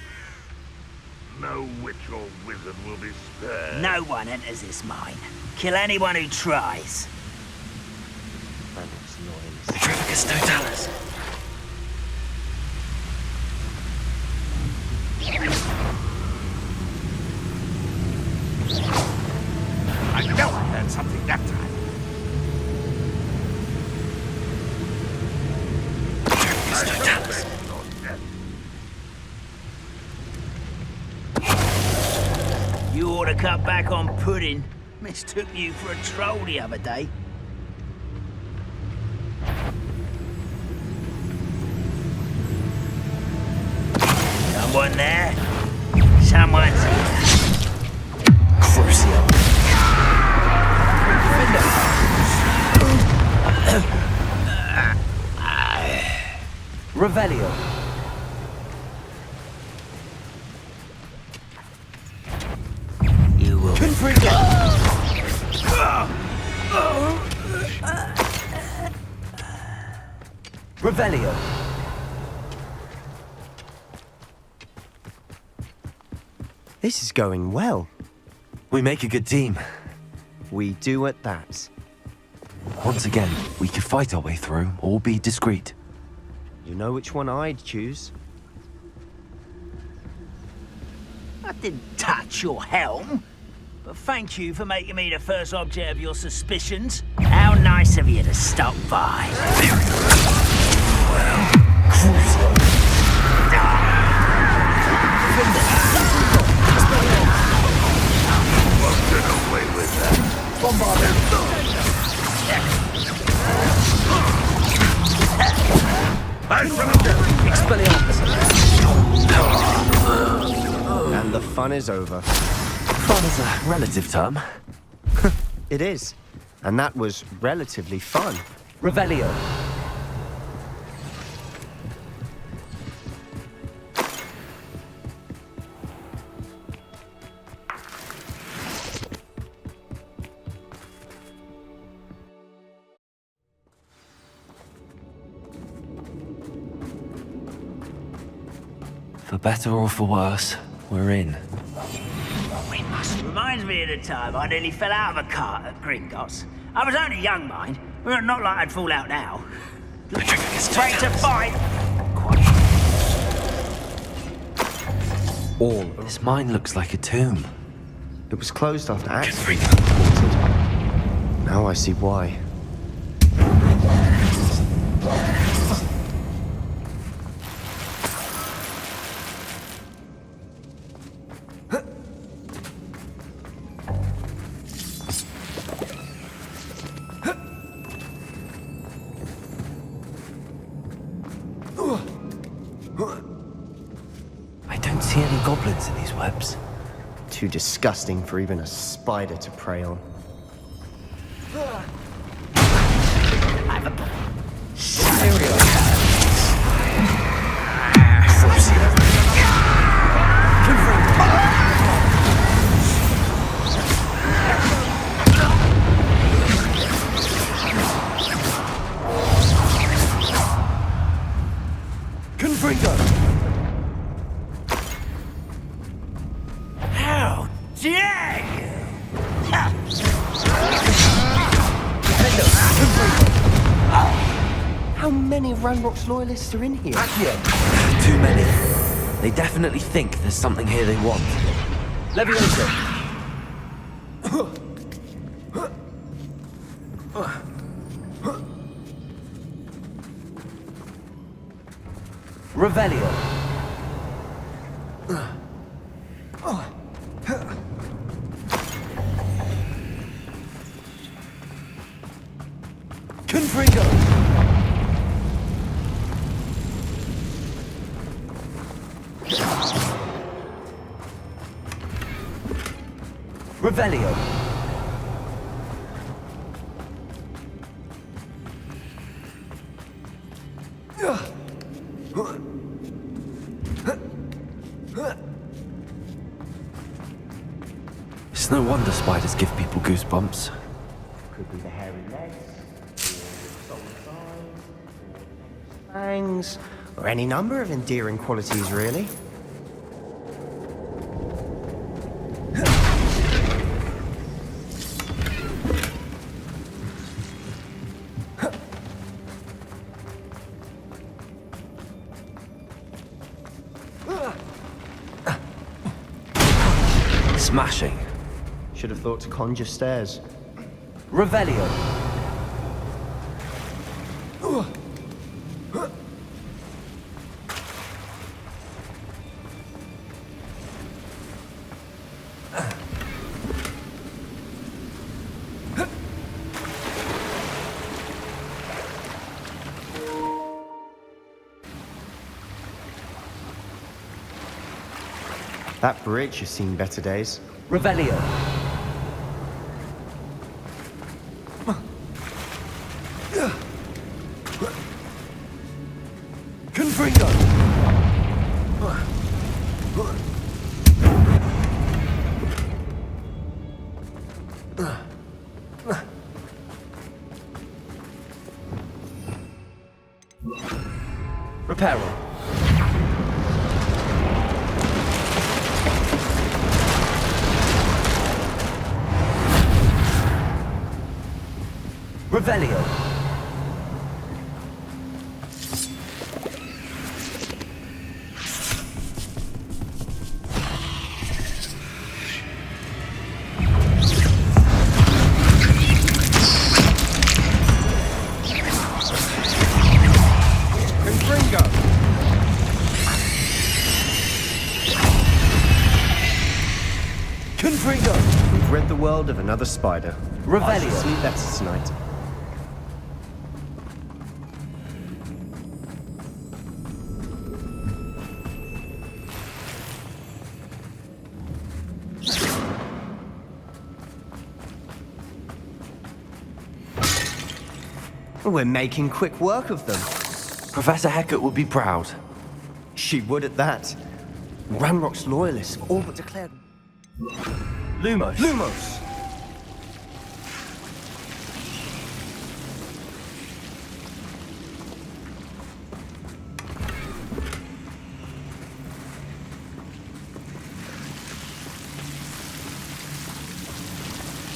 No witch or wizard will be spared. No one enters this mine. Kill anyone who tries. Petrificus totalis. I know I heard something that time. You ought to cut back on pudding. Mistook you for a troll the other day. Someone there? Someone's here. Crucio. Revelio. You will. Revelio. This is going well. We make a good team. We do at that. Once again, we could fight our way through or be discreet. You know which one I'd choose. I didn't touch your helm. But thank you for making me the first object of your suspicions. How nice of you to stop by. And the fun is over. Fun is a relative term. It is. And that was relatively fun. Revelio. For better or for worse, we're in. Reminds me of the time I nearly fell out of a cart at Gringotts. I was only young, mind. Well, not like I'd fall out now. Straight to fight. All. This mine looks like a tomb. It was closed after accident. Now I see why. I don't see any goblins in these webs. Too disgusting for even a spider to prey on. How dare you! How many of Ranrock's loyalists are in here? Too many. They definitely think there's something here they want. Leviosa. Revelio. Confringo. Revelio. It's no wonder spiders give people goosebumps. Could be the hairy legs, or soul thighs, or fangs, or any number of endearing qualities, really. Smashing. Should have thought to conjure stairs. Revelio. That bridge has seen better days. Revelio. Confringo. Reparo. Revelio. rid the world of another spider. I shall sleep better tonight. We're making quick work of them. Professor Hecat would be proud. She would at that. Ranrock's loyalists have all but declared... Lumos! Lumos!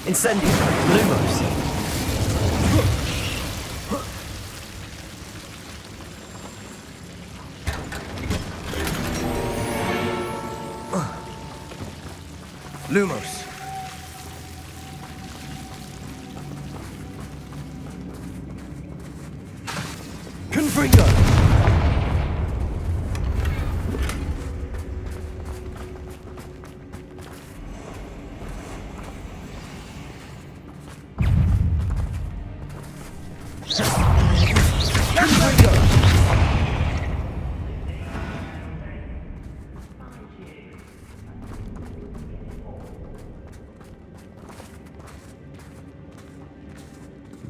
Incendio! Lumos! Lumos! Confringo!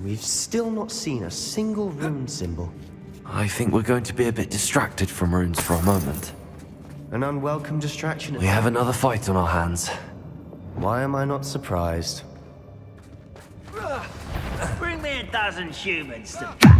We've still not seen a single rune symbol. I think we're going to be a bit distracted from runes for a moment. An unwelcome distraction. We have another fight on our hands. Why am I not surprised? Bring me a dozen humans to battle.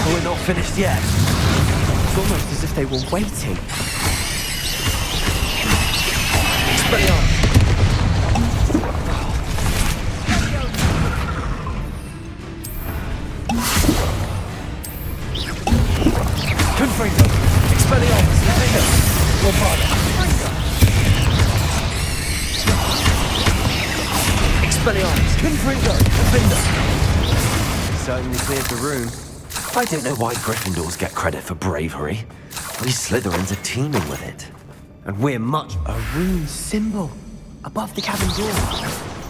We're not finished yet. It's almost as if they were waiting. Expelliarmus! Confringo! Expelliarmus! Defender! Lombardo! Expelliarmus! Confringo! Defender! Certainly cleared the room. I don't know why Gryffindors get credit for bravery. We Slytherins are teeming with it. And we're much a rune symbol above the cabin door.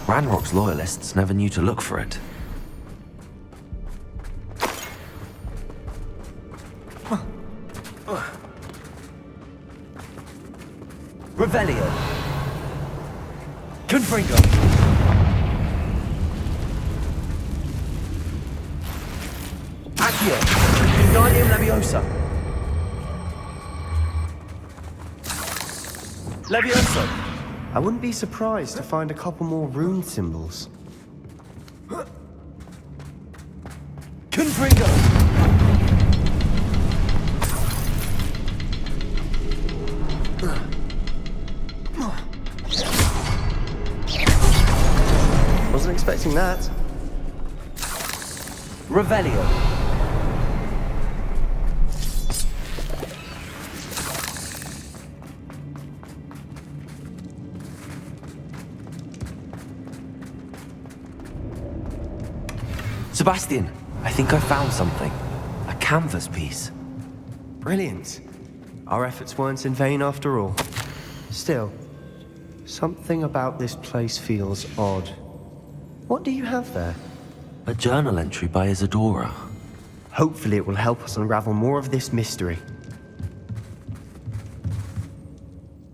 Ranrock's loyalists never knew to look for it. Revelio. Confringo. Accio. Wingardium Leviosa. Levioso. I wouldn't be surprised to find a couple more rune symbols. Confringo. Wasn't expecting that. Revelio. Sebastian, I think I found something. A canvas piece. Brilliant. Our efforts weren't in vain after all. Still, something about this place feels odd. What do you have there? A journal entry by Isadora. Hopefully it will help us unravel more of this mystery.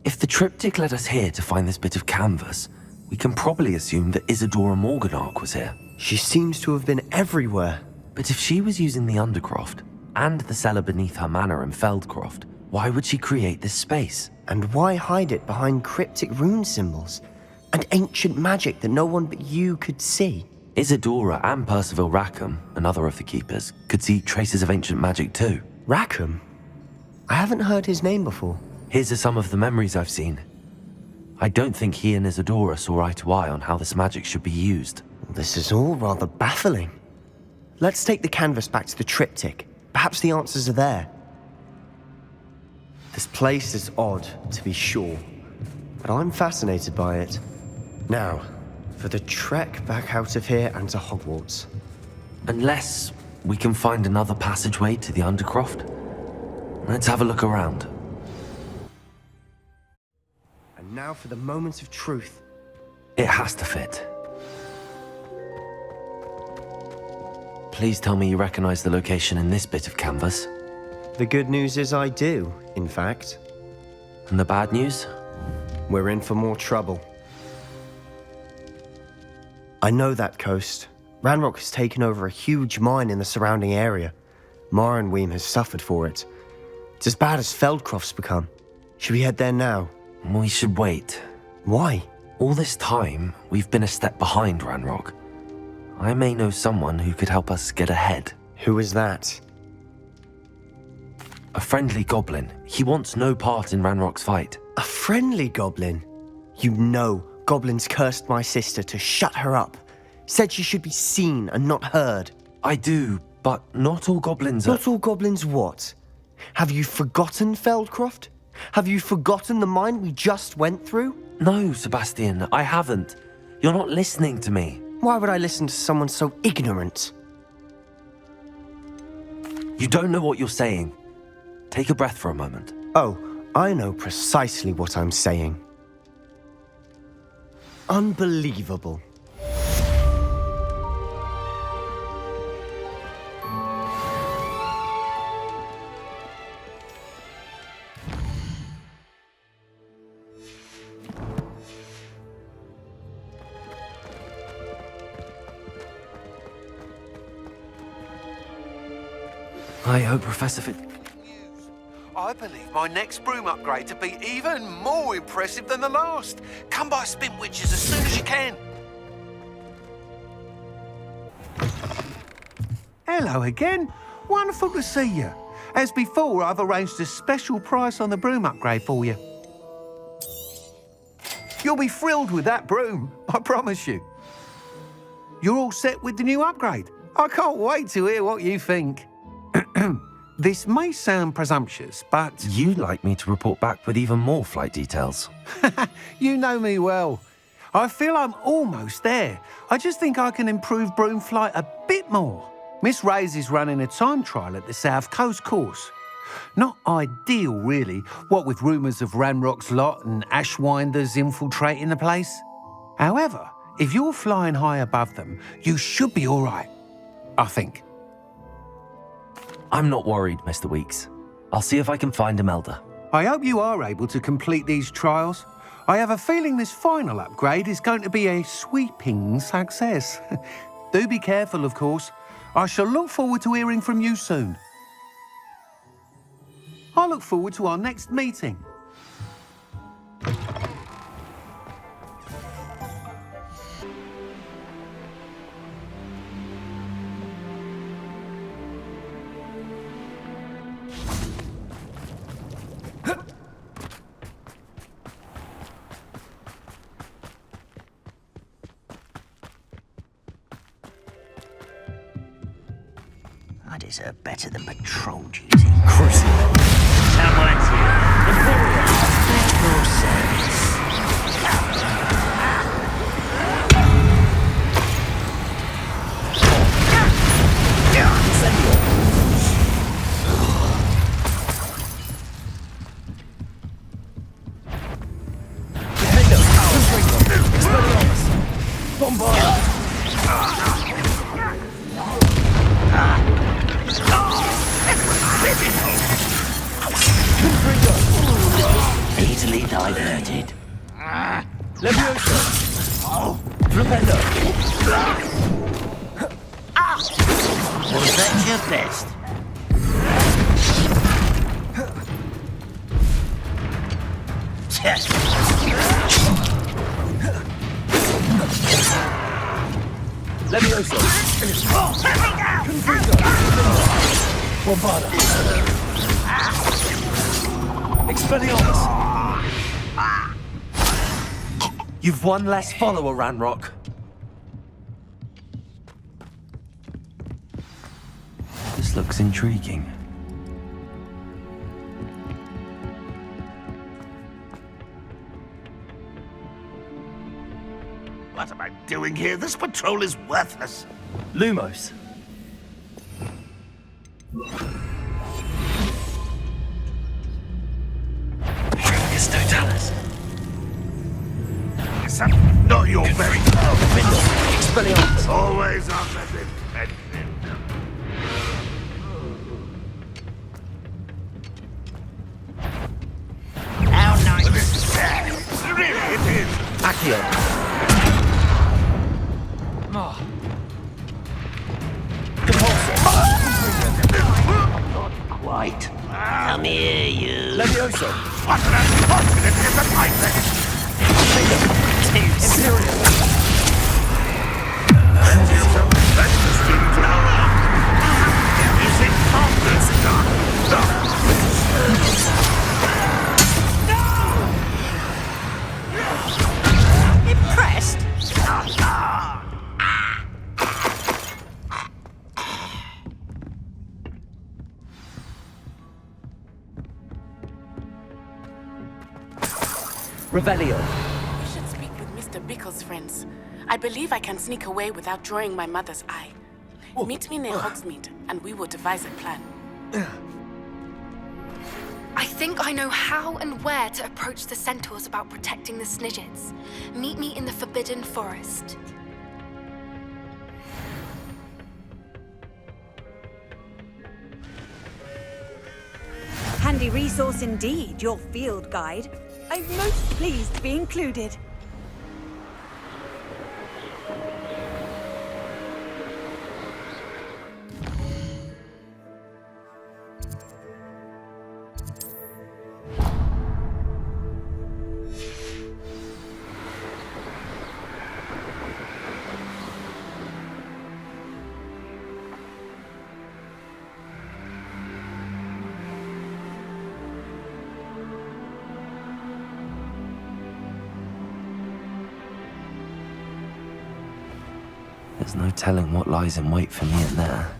If the triptych led us here to find this bit of canvas, we can probably assume that Isadora Morganach was here. She seems to have been everywhere. But if she was using the Undercroft, and the cellar beneath her manor in Feldcroft, why would she create this space? And why hide it behind cryptic rune symbols? and ancient magic that no one but you could see. Isadora and Percival Rackham, another of the keepers, could see traces of ancient magic too. Rackham? I haven't heard his name before. His are some of the memories I've seen. I don't think he and Isadora saw eye to eye on how this magic should be used. This is all rather baffling. Let's take the canvas back to the triptych. Perhaps the answers are there. This place is odd, to be sure, but I'm fascinated by it. Now, for the trek back out of here and to Hogwarts. Unless we can find another passageway to the Undercroft. Let's have a look around. And now for the moment of truth. It has to fit. Please tell me you recognize the location in this bit of canvas. The good news is I do, in fact. And the bad news? We're in for more trouble. I know that coast. Ranrock has taken over a huge mine in the surrounding area. Morinweem has suffered for it. It's as bad as Feldcroft's become. Should we head there now? We should wait. Why? All this time, we've been a step behind Ranrock. I may know someone who could help us get ahead. Who is that? A friendly goblin. He wants no part in Ranrock's fight. A friendly goblin? You know goblins cursed my sister to shut her up. Said she should be seen and not heard. I do, but not all goblins are... Not all goblins what? Have you forgotten Feldcroft? Have you forgotten the mine we just went through? No, Sebastian, I haven't. You're not listening to me. Why would I listen to someone so ignorant? You don't know what you're saying. Take a breath for a moment. Oh, I know precisely what I'm saying. Unbelievable. I hope Professor Fit... I believe my next broom upgrade to be even more impressive than the last. Come by Spintwitches as soon as you can. Hello again. Wonderful to see you. As before, I've arranged a special price on the broom upgrade for you. You'll be thrilled with that broom, I promise you. You're all set with the new upgrade. I can't wait to hear what you think. This may sound presumptuous, but... You'd like me to report back with even more flight details. You know me well. I feel I'm almost there. I just think I can improve broom flight a bit more. Miss Ray's is running a time trial at the South Coast course. Not ideal, really, what with rumours of Ranrock's lot and Ashwinders infiltrating the place. However, if you're flying high above them, you should be all right, I think. I'm not worried, Mr. Weeks. I'll see if I can find Imelda. I hope you are able to complete these trials. I have a feeling this final upgrade is going to be a sweeping success. Do be careful, of course. I shall look forward to hearing from you soon. I look forward to our next meeting. I deserve better than patrol duty. Someone's here. At your service. Easily diverted. Was that your best? Levioso! Bombada! Expelliarmus! You've one less follower, Ranrock. This looks intriguing. What am I doing here? This patrol is worthless. Lumos. It's Totalis. Is that not your very... Expelliarmus. Always on the defensive. How nice. This is bad. Really, it is. Accio. Not quite. Come here, you. Levioso. What an unfortunate disappointment. Imperial. Is it confidence? Impressed? Revelio. We should speak with Mr. Bickle's friends. I believe I can sneak away without drawing my mother's eye. Meet me near Hogsmeade, and we will devise a plan. I think I know how and where to approach the centaurs about protecting the Snidgets. Meet me in the Forbidden Forest. Handy resource indeed, your field guide. I'm most pleased to be included. There's no telling what lies in wait for me in there.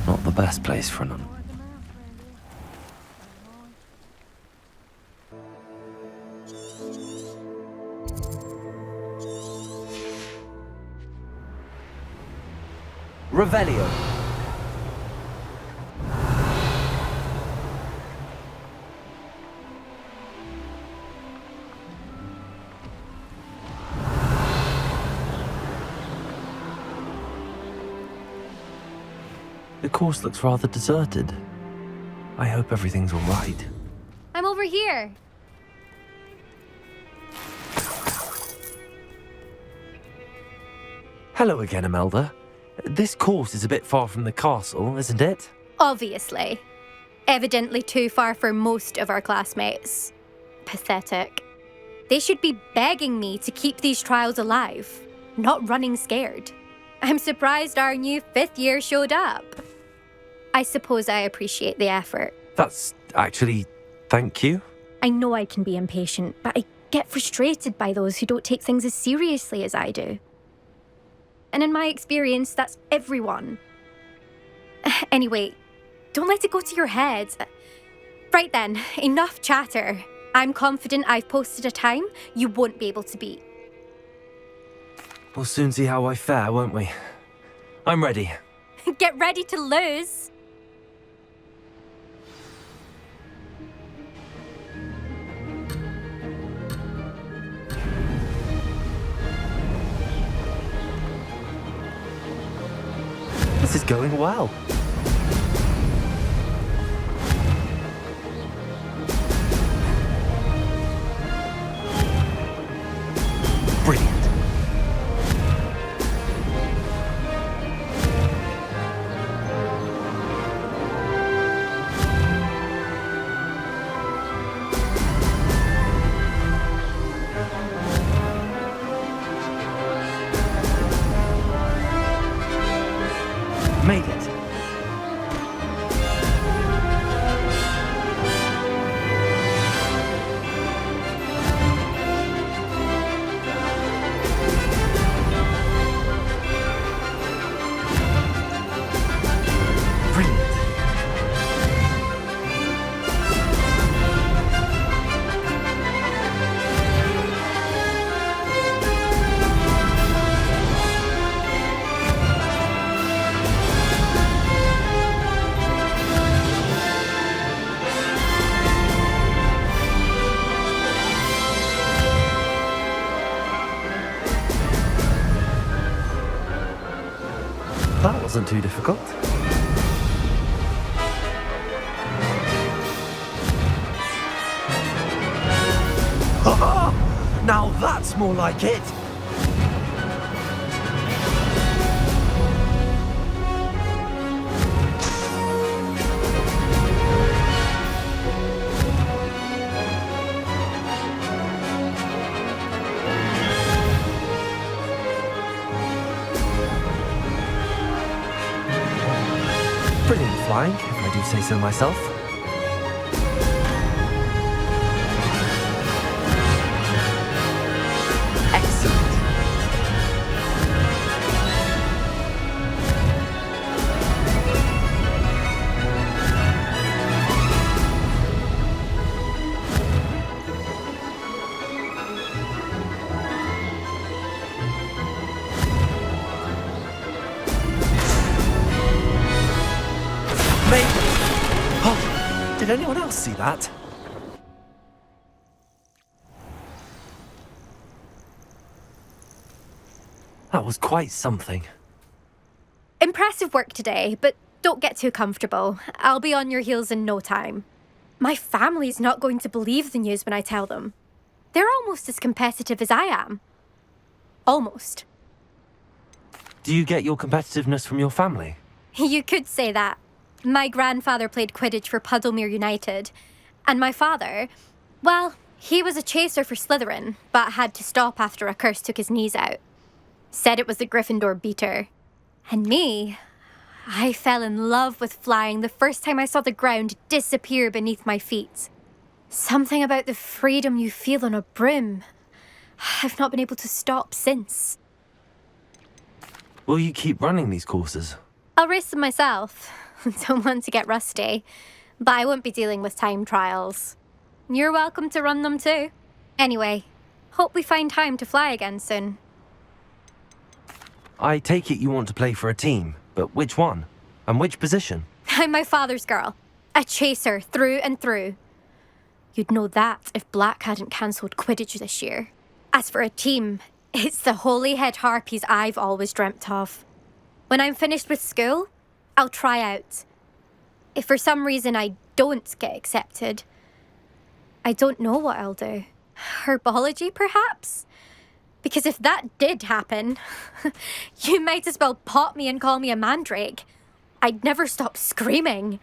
Not the best place for none. Revelio. The course looks rather deserted. I hope everything's all right. I'm over here. Hello again, Imelda. This course is a bit far from the castle, isn't it? Obviously. Evidently too far for most of our classmates. Pathetic. They should be begging me to keep these trials alive, not running scared. I'm surprised our new 5th year showed up. I suppose I appreciate the effort. That's actually... thank you. I know I can be impatient, but I get frustrated by those who don't take things as seriously as I do. And in my experience, that's everyone. Anyway, don't let it go to your head. Right then, enough chatter. I'm confident I've posted a time you won't be able to beat. We'll soon see how I fare, won't we? I'm ready. Get ready to lose. is going well. Brilliant. Made it. Brilliant. That wasn't too difficult. Now that's more like it! Brilliant flying, if I do say so myself. Excellent. Oh, did anyone else see that? That was quite something. Impressive work today, but don't get too comfortable. I'll be on your heels in no time. My family's not going to believe the news when I tell them. They're almost as competitive as I am. Almost. Do you get your competitiveness from your family? You could say that. My grandfather played Quidditch for Puddlemere United. And my father, well, he was a chaser for Slytherin, but had to stop after a curse took his knees out. Said it was the Gryffindor beater. And me, I fell in love with flying the first time I saw the ground disappear beneath my feet. Something about the freedom you feel on a broom. I've not been able to stop since. Will you keep running these courses? I'll race them myself. Don't want to get rusty. But I won't be dealing with time trials. You're welcome to run them too. Anyway, hope we find time to fly again soon. I take it you want to play for a team, but which one? And which position? I'm my father's girl. A chaser through and through. You'd know that if Black hadn't cancelled Quidditch this year. As for a team, it's the Holyhead Harpies I've always dreamt of. When I'm finished with school, I'll try out. If for some reason I don't get accepted, I don't know what I'll do. Herbology, perhaps? Because if that did happen, you might as well pop me and call me a mandrake. I'd never stop screaming.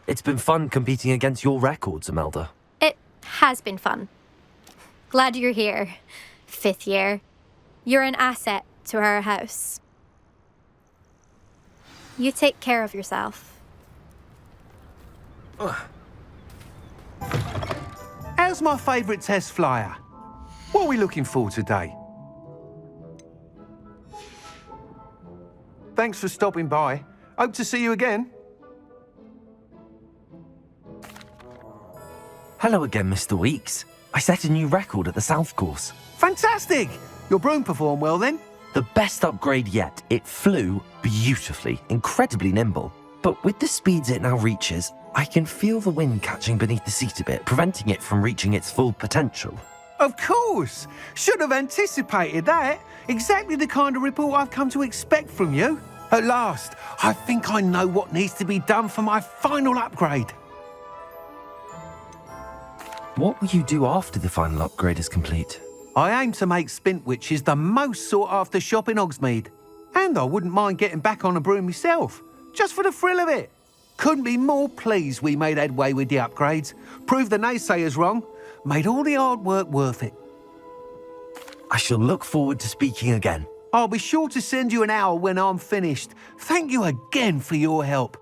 It's been fun competing against your records, Imelda. It has been fun. Glad you're here, 5th year. You're an asset to our house. You take care of yourself. How's my favourite test flyer? What are we looking for today? Thanks for stopping by. Hope to see you again. Hello again, Mr. Weeks. I set a new record at the South Course. Fantastic! Your broom performed well then? The best upgrade yet. It flew beautifully, incredibly nimble. But with the speeds it now reaches, I can feel the wind catching beneath the seat a bit, preventing it from reaching its full potential. Of course! Should have anticipated that. Exactly the kind of report I've come to expect from you. At last, I think I know what needs to be done for my final upgrade. What will you do after the final upgrade is complete? I aim to make Spintwitches the most sought-after shop in Hogsmeade. And I wouldn't mind getting back on a broom myself, just for the thrill of it. Couldn't be more pleased we made headway with the upgrades, proved the naysayers wrong, made all the hard work worth it. I shall look forward to speaking again. I'll be sure to send you an owl when I'm finished. Thank you again for your help.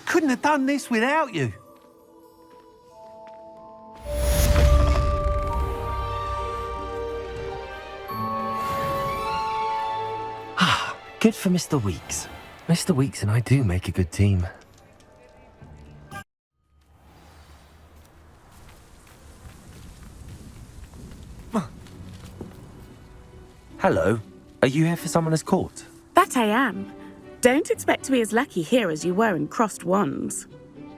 Couldn't have done this without you. Good for Mr. Weeks. Mr. Weeks and I do make a good team. Hello. Are you here for Summoner's Court? That I am. Don't expect to be as lucky here as you were in Crossed Wands.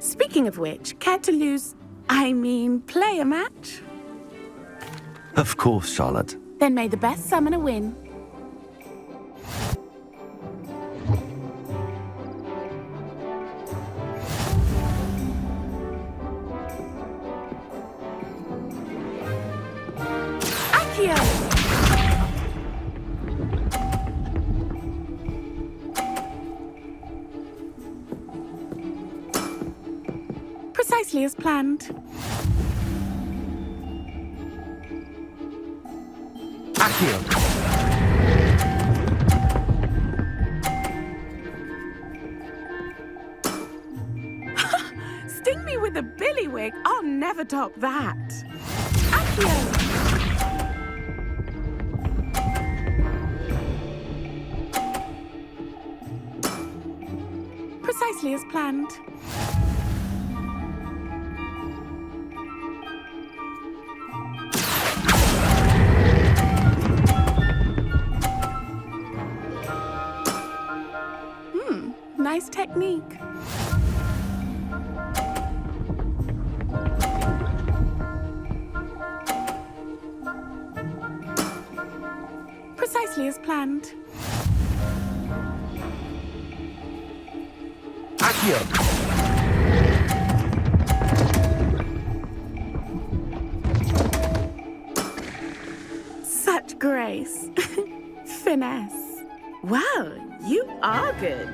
Speaking of which, care to play a match? Of course, Charlotte. Then may the best summoner win. Precisely as planned. Accio. Sting me with a billywig. I'll never top that. Accio. Precisely as planned. Nice technique. Precisely as planned. Accio. Such grace. Finesse. Well, you are good.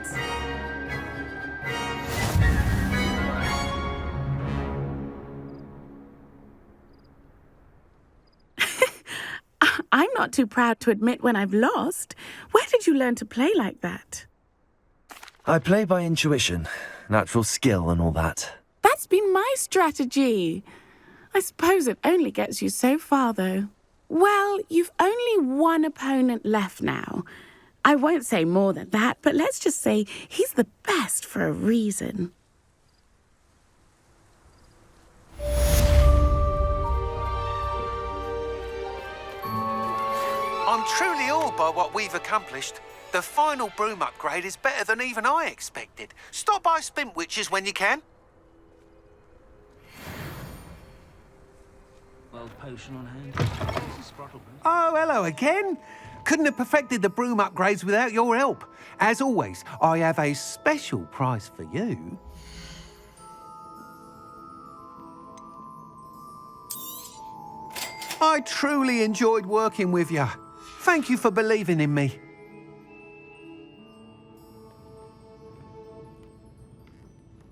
I'm not too proud to admit when I've lost. Where did you learn to play like that? I play by intuition, natural skill and all that. That's been my strategy. I suppose it only gets you so far, though. Well, you've only one opponent left now. I won't say more than that, but let's just say he's the best for a reason. I'm truly awed by what we've accomplished. The final broom upgrade is better than even I expected. Stop by Spintwitches when you can. Well, potion on hand. Oh, hello again. Couldn't have perfected the broom upgrades without your help. As always, I have a special prize for you. I truly enjoyed working with you. Thank you for believing in me.